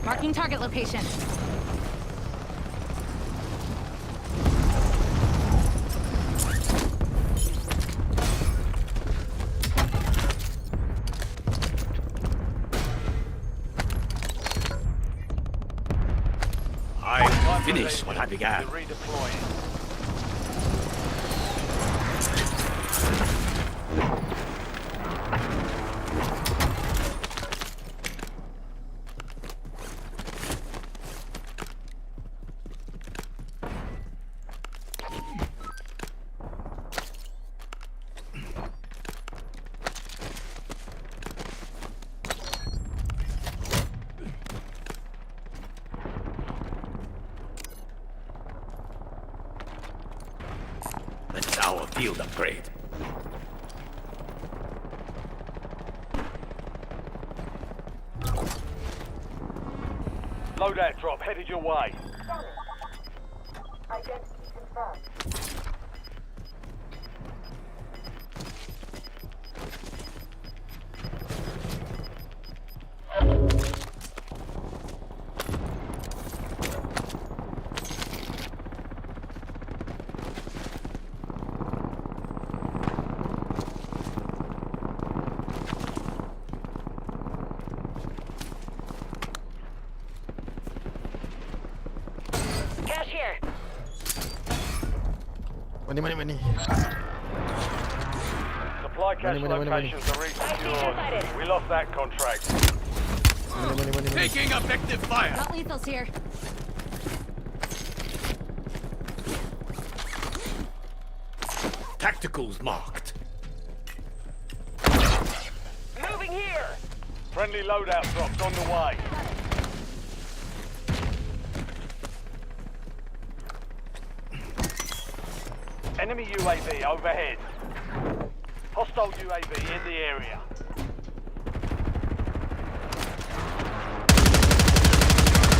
Marking target location. I finish what I began. You're redeploying. That's our field upgrade. Loadout drop headed your way. Identity confirmed. Cash here. Money. Supply cache Money. locations are resecured. We lost that contract. Money. Taking effective fire. Got lethals here. Tacticals marked. Moving here. Friendly loadout drops on the way. Enemy UAV overhead. Hostile UAV in the area.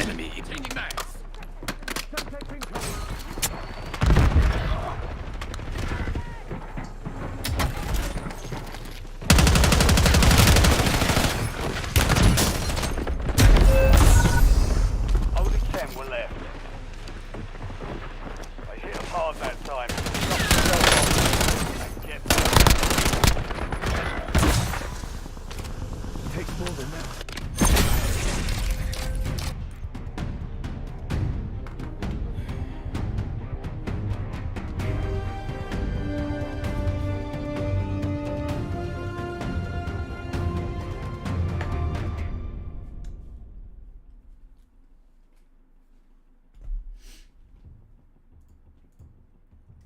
Enemy changing mags. Only 10 were left. They hit them hard that time. Get Takes more than that.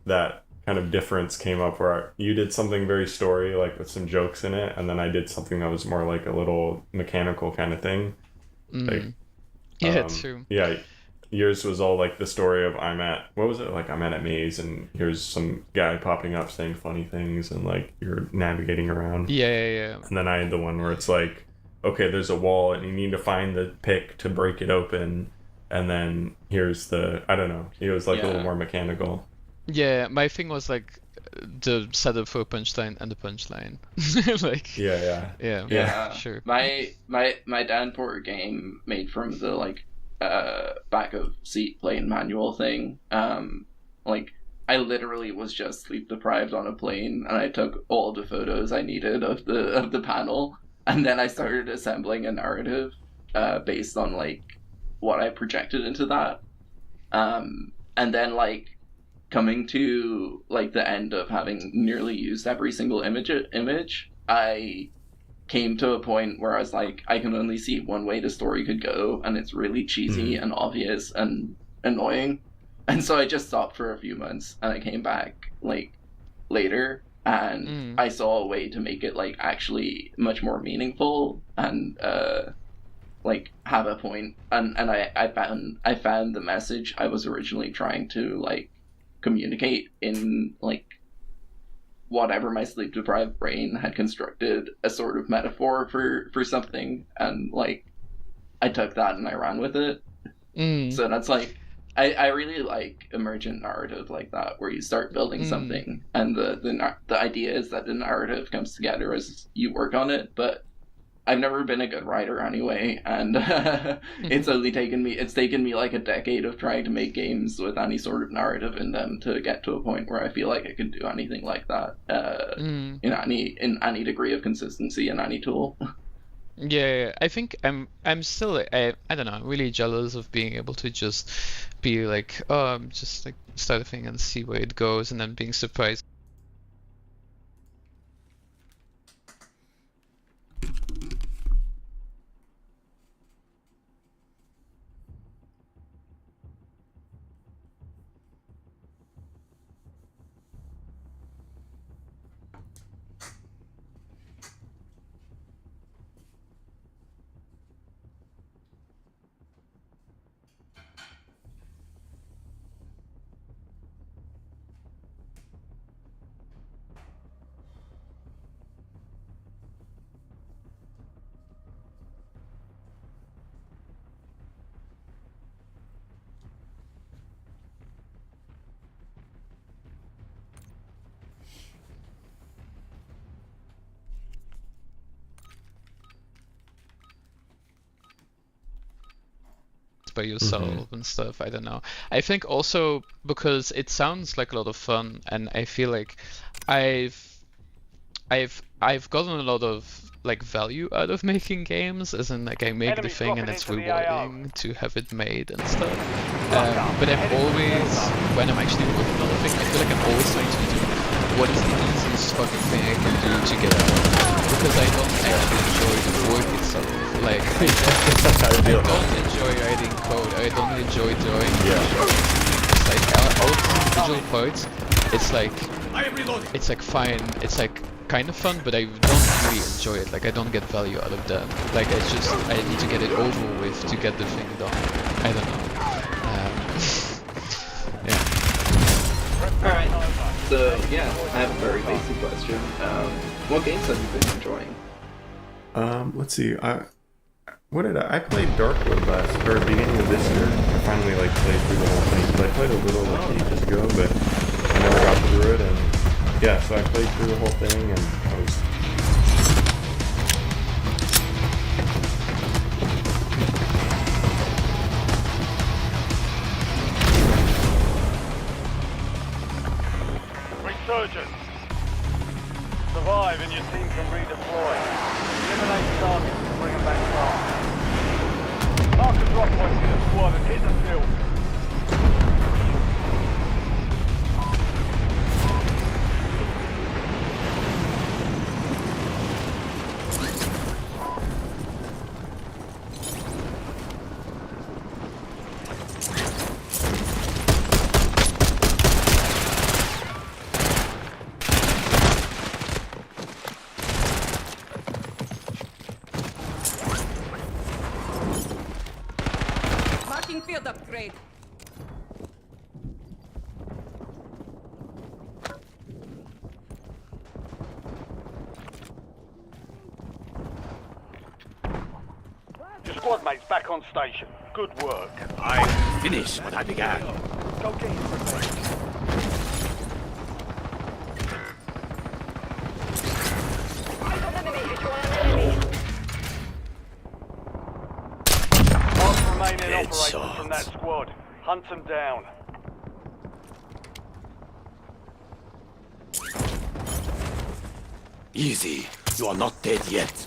That kind of difference came up where you did something very story, like with some jokes in it, and then I did something that was more like a little mechanical kind of thing. Like, Yeah, true. yeah, yours was all like the story of I'm at, what was it, like I'm at a maze and here's some guy popping up saying funny things and like you're navigating around. Yeah. And then I had the one where it's like, okay, there's a wall and you need to find the pick to break it open, and then here's the, I don't know, it was like a little more mechanical. Yeah, my thing was like the setup for a punchline and the punchline. Like Yeah, sure. My Danport game made from the like back of seat plane manual thing. Like I literally was just sleep deprived on a plane, and I took all the photos I needed of the panel, and then I started assembling a narrative based on like what I projected into that. And then like coming to like the end of having nearly used every single image, I came to a point where I was like, I can only see one way the story could go, and it's really cheesy and obvious and annoying. And so I just stopped for a few months, and I came back like later, and I saw a way to make it like actually much more meaningful and like have a point. And I found the message I was originally trying to like communicate in like whatever my sleep deprived brain had constructed a sort of metaphor for something, and like I took that and I ran with it. So that's like I really like emergent narrative like that, where you start building something and the idea is that the narrative comes together as you work on it. But I've never been a good writer anyway, and it's taken me like a decade of trying to make games with any sort of narrative in them to get to a point where I feel like I can do anything like that in any degree of consistency in any tool. Yeah, I think I'm still I don't know, I'm really jealous of being able to just be like, oh, I'm just like start a thing and see where it goes, and then being surprised. by yourself and stuff. I don't know. I think also because it sounds like a lot of fun, and I feel like I've gotten a lot of like value out of making games, as in like I make the Enemies thing and dropping it's into the AO. rewarding to have it made and stuff. But I'm always, when I'm actually working on a thing, I feel like I'm always trying to do what is the easiest fucking thing I can do to get out, because I don't actually enjoy the work itself. Like I don't enjoy writing code. I don't enjoy drawing. It's like all the individual parts. It's like it's like fine. It's like kind of fun, but I don't really enjoy it. Like I don't get value out of that. Like it's just I need to get it over with to get the thing done. I don't know. Yeah. Alright, so yeah, I have a very basic question. What games have you been enjoying? Let's see. I played Darkwood beginning of this year. I finally like played through the whole thing. But I played a little like ages ago, but I never got through it. And yeah, so I played through the whole thing, and I was. Resurgence. Survive and your team can redeploy. Eliminate targets and bring them back fast. Mark a drop point in the squad and hit the field. Field upgrade. Your squad mates back on station. Good work. I finish what I began. Go get your revenge. Remaining operators from that squad. Hunt them down. Easy. You are not dead yet.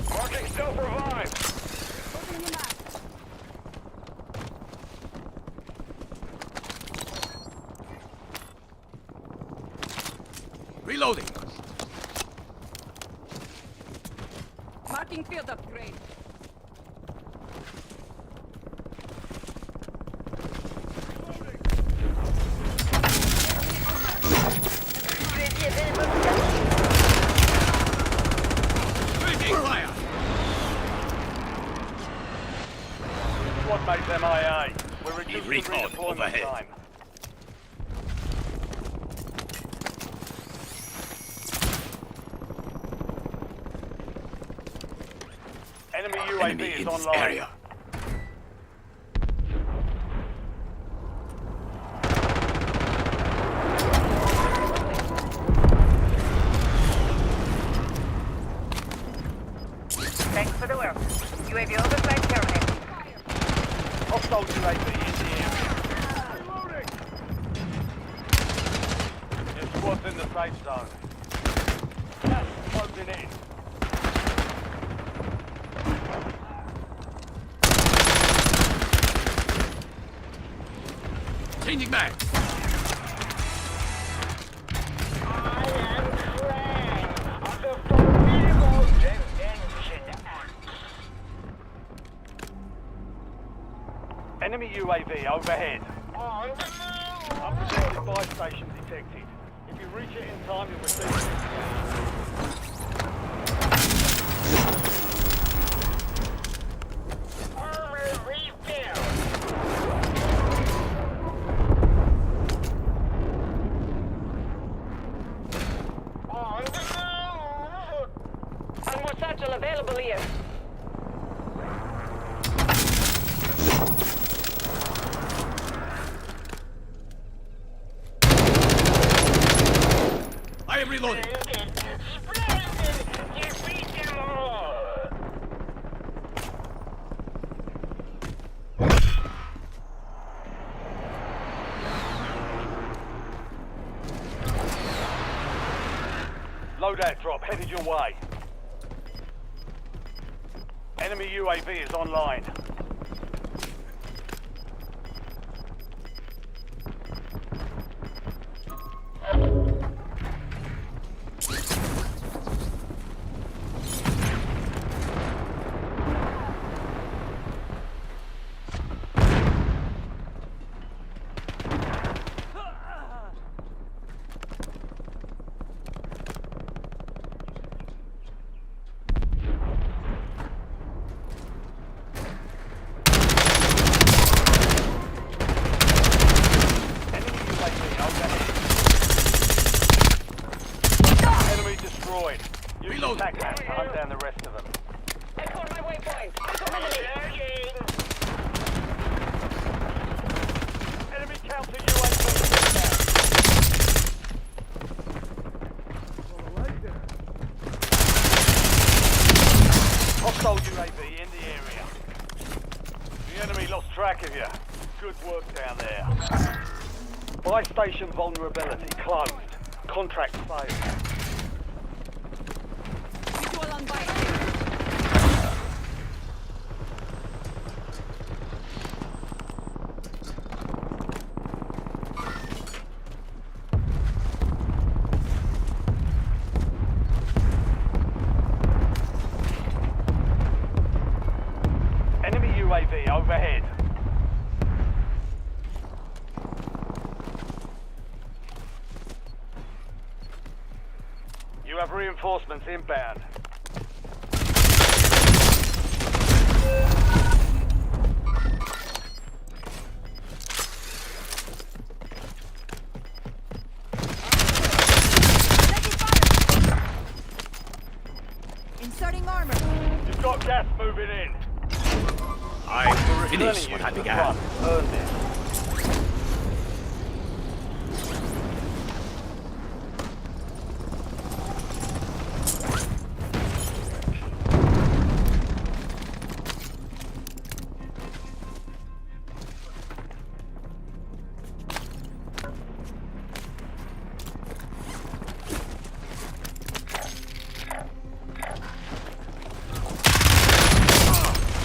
Marking self-revive. Reloading. Marking field upgrade. Squad mates MIA. We're reducing recon redeployment overhead. time. Enemy UAV Enemy is in this online. area. Thanks for the work. UAV oversight terminated. Hostile UAV in the area. Reloading. Your squad's in the safe zone. Gas closing in. Changing back. Enemy UAV overhead. Unprotected buy station detected. If you reach it in time, you'll receive it. One more satchel available here. reloading. Loadout drop headed your way. Enemy UAV is online. Enemy destroyed. Use the attack map to hunt down the rest of them. I caught my waypoint. Income enemy. Enemy counter UAV down. Hostile UAV in the area. The enemy lost track of you. Good work down there. Buy station vulnerability closed. Contract failed. Visual on buy. Enemy UAV overhead. You have reinforcements inbound. Inserting armor. You've got gas moving in. I Returning finish you what to I the began. front. Earn this.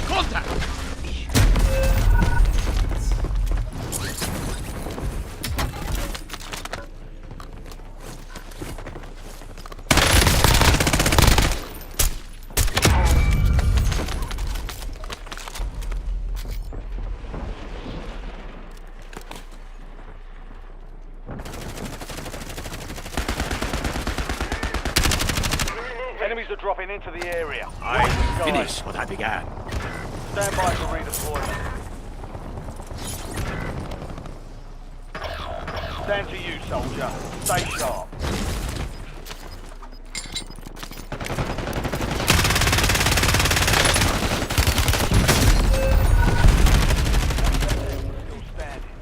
Contact! Enemies are dropping into the area. I Watch the skies. finish what I began. Stand by for redeployment. Stand to you, soldier. Stay sharp. Still standing.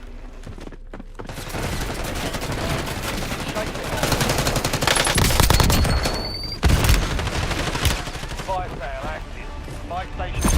Shake it off. Fire sale active. Buy station.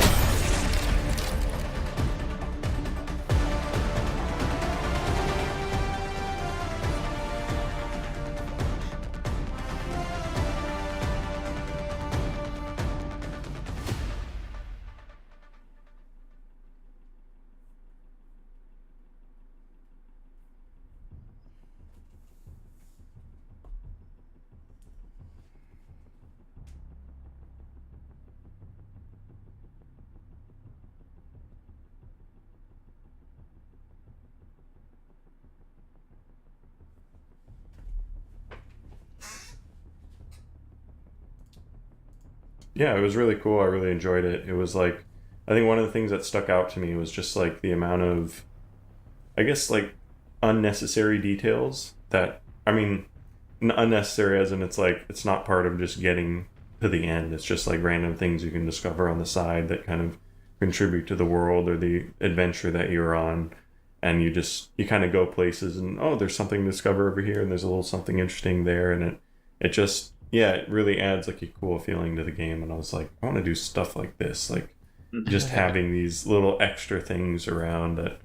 Yeah, it was really cool. I really enjoyed it. It was like, I think one of the things that stuck out to me was just like the amount of, I guess, like unnecessary details that, I mean, unnecessary as in it's like, it's not part of just getting to the end. It's just like random things you can discover on the side that kind of contribute to the world or the adventure that you're on. And you kind of go places and, oh, there's something to discover over here and there's a little something interesting there. And it just, yeah, it really adds like a cool feeling to the game. And I was like, I want to do stuff like this, like just having these little extra things around that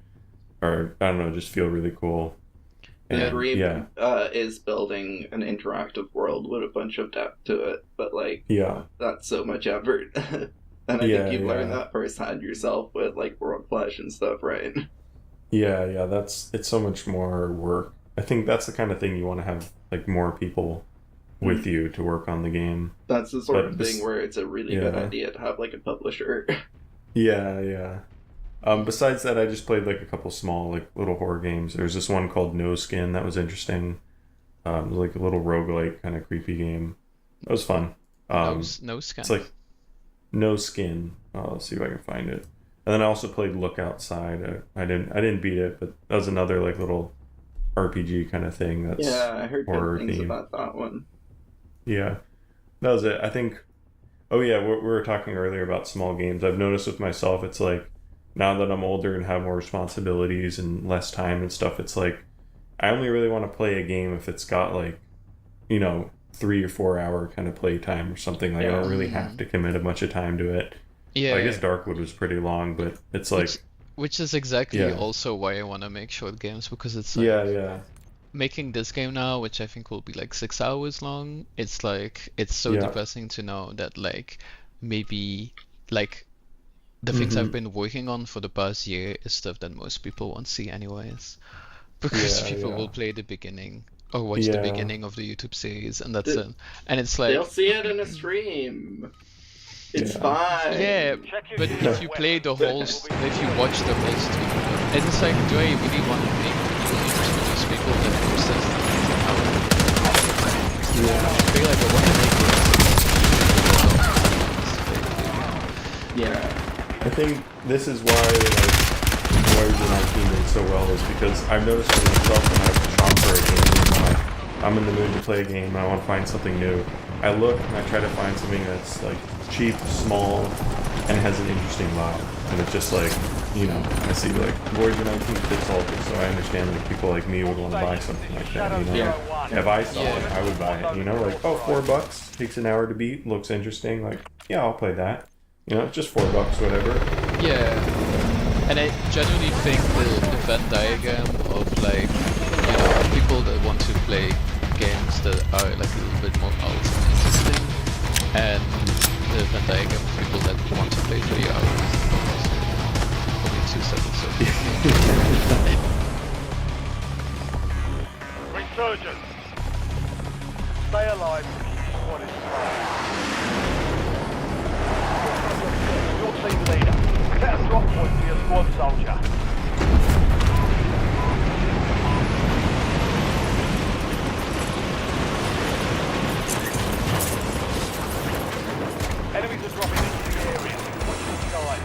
are, I don't know, just feel really cool. The And, dream yeah, is building an interactive world with a bunch of depth to it, but like yeah, that's so much effort. And I think you've learned that firsthand yourself with like World Clash and stuff, right? yeah, it's so much more work. I think that's the kind of thing you want to have like more people with you to work on the game. That's the sort of thing where it's a really good idea to have like a publisher. Yeah. Besides that, I just played like a couple small like little horror games. There's this one called No Skin that was interesting. It was like a little roguelike kind of creepy game. It was fun. No Skin. It's like No Skin. Let's see if I can find it. And then I also played Look Outside. I didn't beat it, but that was another like little RPG kind of thing. That's I heard horror good things theme. about that one. Yeah, that was it. I think. Oh yeah, we were talking earlier about small games. I've noticed with myself, it's like now that I'm older and have more responsibilities and less time and stuff, it's like I only really want to play a game if it's got like, 3 or 4 hour kind of play time or something. Like I don't really have to commit a bunch of time to it. Yeah, I guess Darkwood was pretty long, but it's like which is exactly also why I want to make short games, because it's like yeah. making this game now, which I think will be like 6 hours long. It's like it's so depressing to know that like maybe like the things I've been working on for the past year is stuff that most people won't see anyways, because people will play the beginning or watch the beginning of the YouTube series, and that's it. And it's like they'll see it in a stream. It's fine. Yeah, but if you play the whole, if you watch the whole stream, it's like, do I really want to make videos for those people that post it? I feel like I want to make it. I think this is why like Warzone 19 did so well, is because I've noticed for myself when I shop for a game, when I'm in the mood to play a game and I want to find something new, I look and I try to find something that's like cheap, small, and has an interesting vibe. And it's just like, I see like Warzone 19 fits all this, so I understand like people like me would want to buy something like that, If I saw it, I would buy it, like, oh, $4, takes an hour to beat, looks interesting, like, yeah, I'll play that. Just $4, whatever. Yeah, and I genuinely think the Venn diagram of like, people that want to play games that are like a little bit more out and interesting, and the Venn diagram of people that want to play 3 hours. Only 2 seconds. Resurgence. Stay alive. What is your team leader? Set a drop point for your squad soldier. Enemies are dropping into the area. Watch your sky.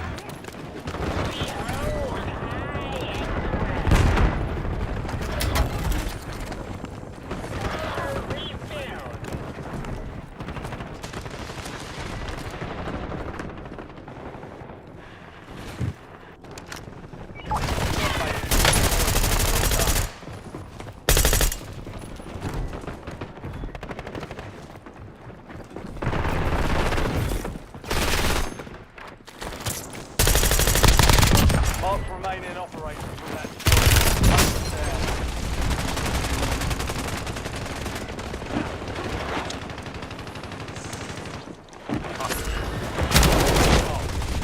Marks remain in operation from that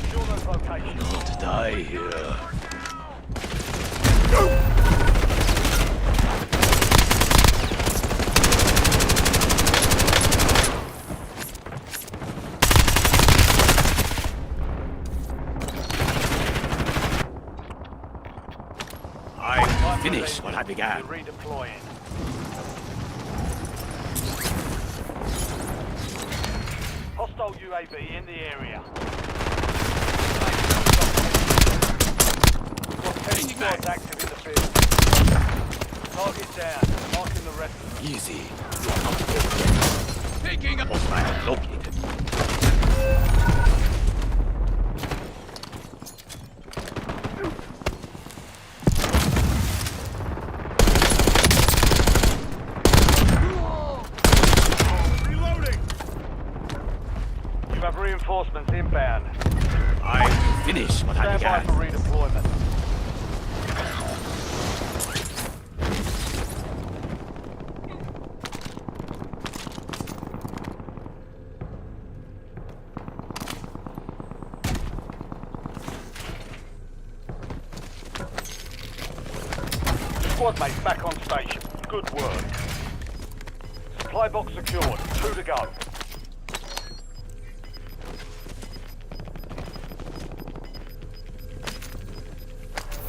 secure those locations. Not die here. Finish what I began. Redeploying. Hostile UAV in the area. Got 10 squads active in the field. Target down. Marking the rest of them. Easy. Taking a hostile located. reinforcements inbound. I will finish what I Stand by began. for redeployment. Squad mates back on station. Good work. Supply box secured. 2 to go.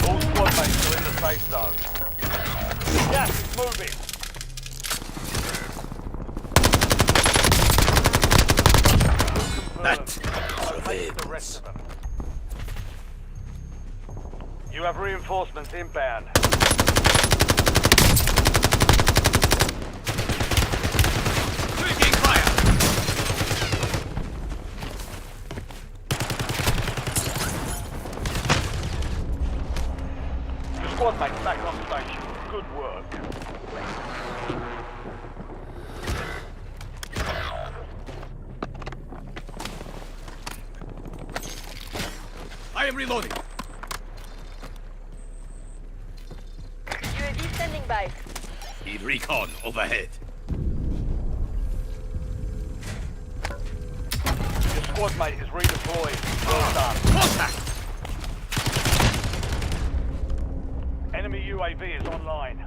All squad mates are in the safe zone. Gas is moving. That Locate the rest of them. You have reinforcements inbound. taking fire. The squad mates back on station. Good work. I am reloading. UAV standing by. Need recon overhead. Your squad mate is redeployed. Well done. Contact! Enemy UAV is online.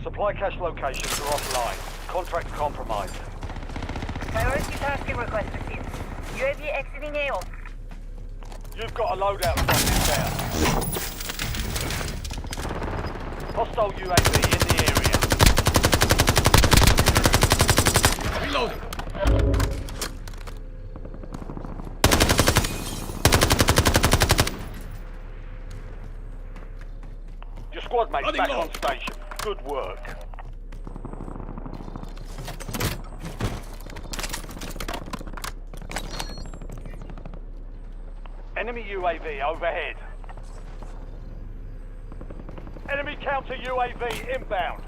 Supply cache locations are offline. Contract compromised. Priority tasking request received. UAV exiting AO. You've got a loadout drop inbound. Hostile UAV in the area. Reloading. Your squad mate's Running back low. on station. Good work. Enemy UAV overhead. Enemy counter UAV inbound.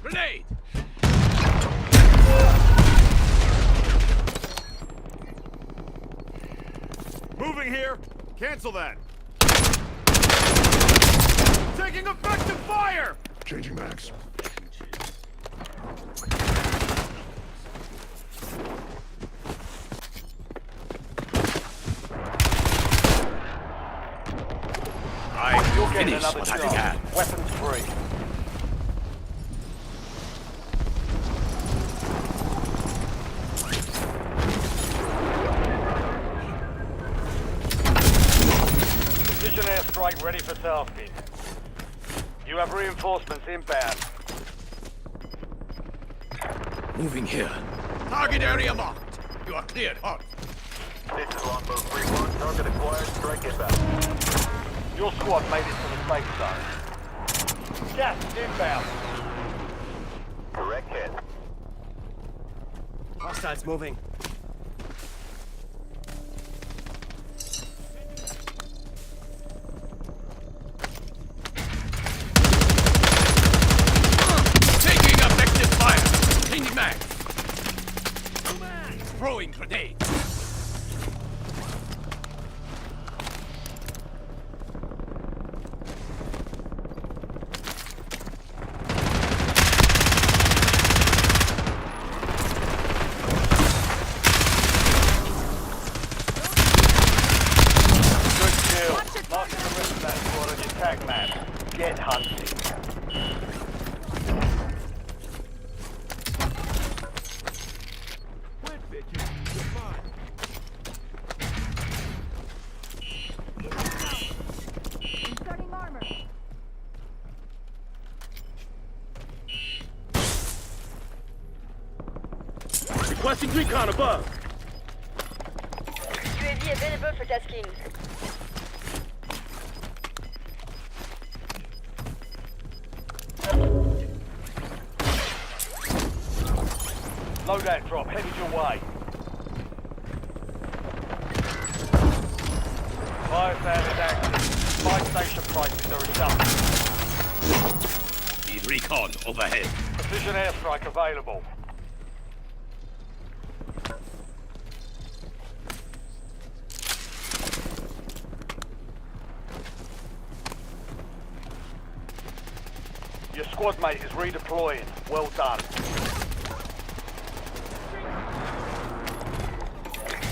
Grenade! Moving here. Cancel that. Taking effective fire. Changing max. I You're will getting finish another what I job. began. Weapons free. Precision airstrike ready for tasking. You have reinforcements inbound. Moving here. Target area marked. You are cleared hot. This is Longbow 3-1. Target acquired. Strike inbound. Your squad made it to the safe zone. Gas is inbound. Direct hit. Hostiles moving. Taking effective fire. Changing mag. Throwing grenade. Good kill. Marking the rest of that squad on your tag map. Get hunting. Requesting recon above. UAV available for tasking. Loadout drop headed your way. Fire sale is active. Fire station prices are reduced. Need recon overhead. Precision airstrike available. Your squad mate is redeploying. Well done.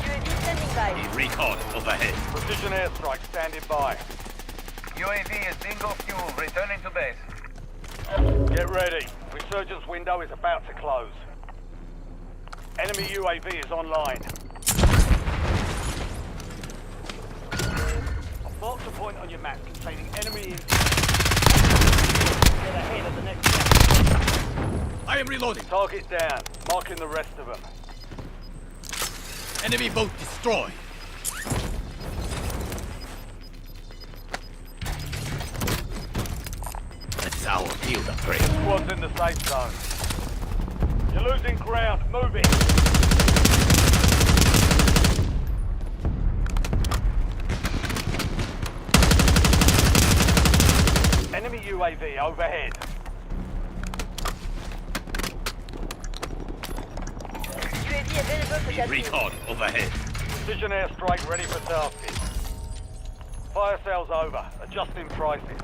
UAV standing by. Need recon overhead. Precision airstrike standing by. UAV is bingo fuel, returning to base. Get ready. Resurgence window is about to close. Enemy UAV is online. I've marked a point on your map containing enemy. Get ahead of the next step. I am reloading. Target down. Marking the rest of them. Enemy boat destroyed. That's our field upgrade. Squad's in the safe zone. You're losing ground. Move it. Enemy UAV overhead. UAV available for Need tasking. recon overhead. Precision airstrike ready for tasking. Fire sales over. Adjusting prices.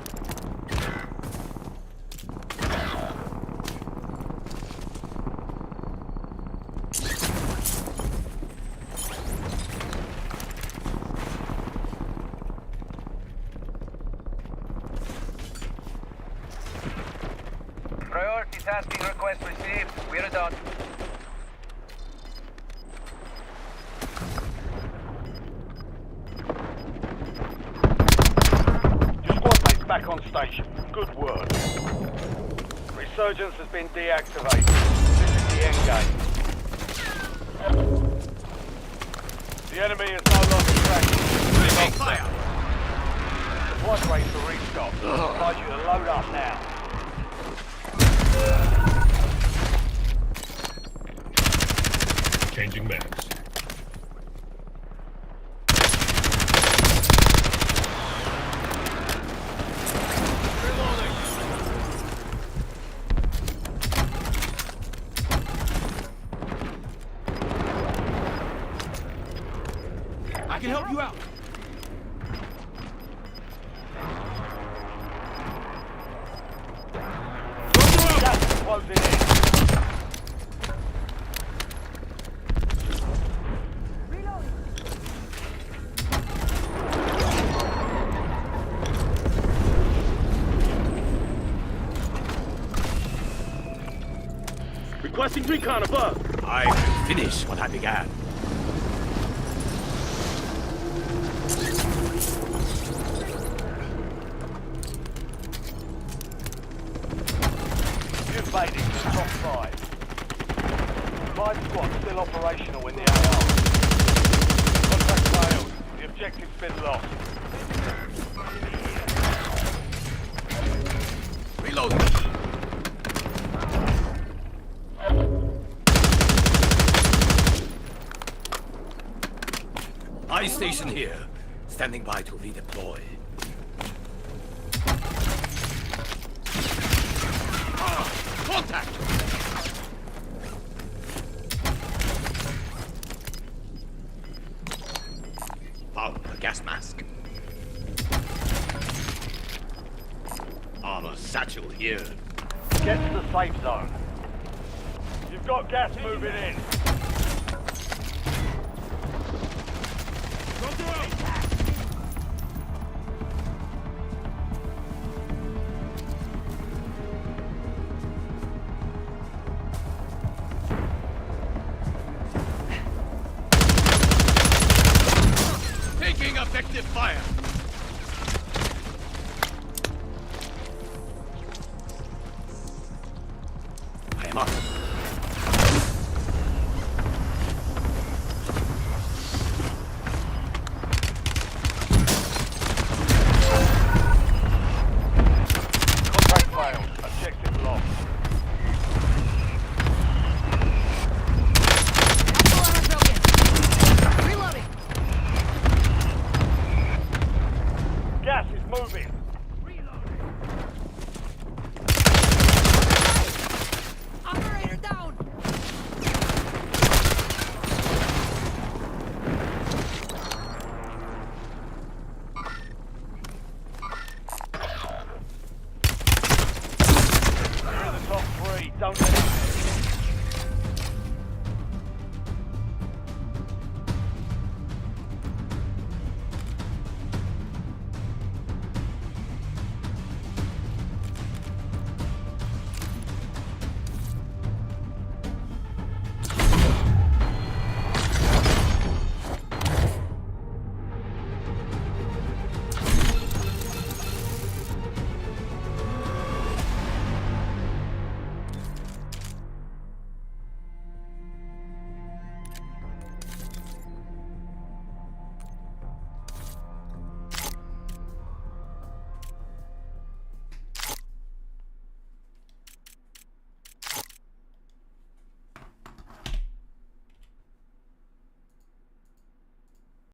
Priority tasking request received. We're done. Your squad mate's back on station. Good work. Resurgence has been deactivated. This is the end game. The enemy is no longer tracking. Taking fire. Supply crates are restocked. I advise you to load up now. Changing maps. I can help you out. Gas is closing in. Requesting recon above. I will finish what I began. You've made it to the top 5. 5 squads still operational in the AR. Contract failed. The objective's been lost. Reloading. I station here, standing by to redeploy. Contact! Found a gas mask. Armor satchel here. Get to the safe zone. You've got gas moving in. Taking effective fire. I am up. moving.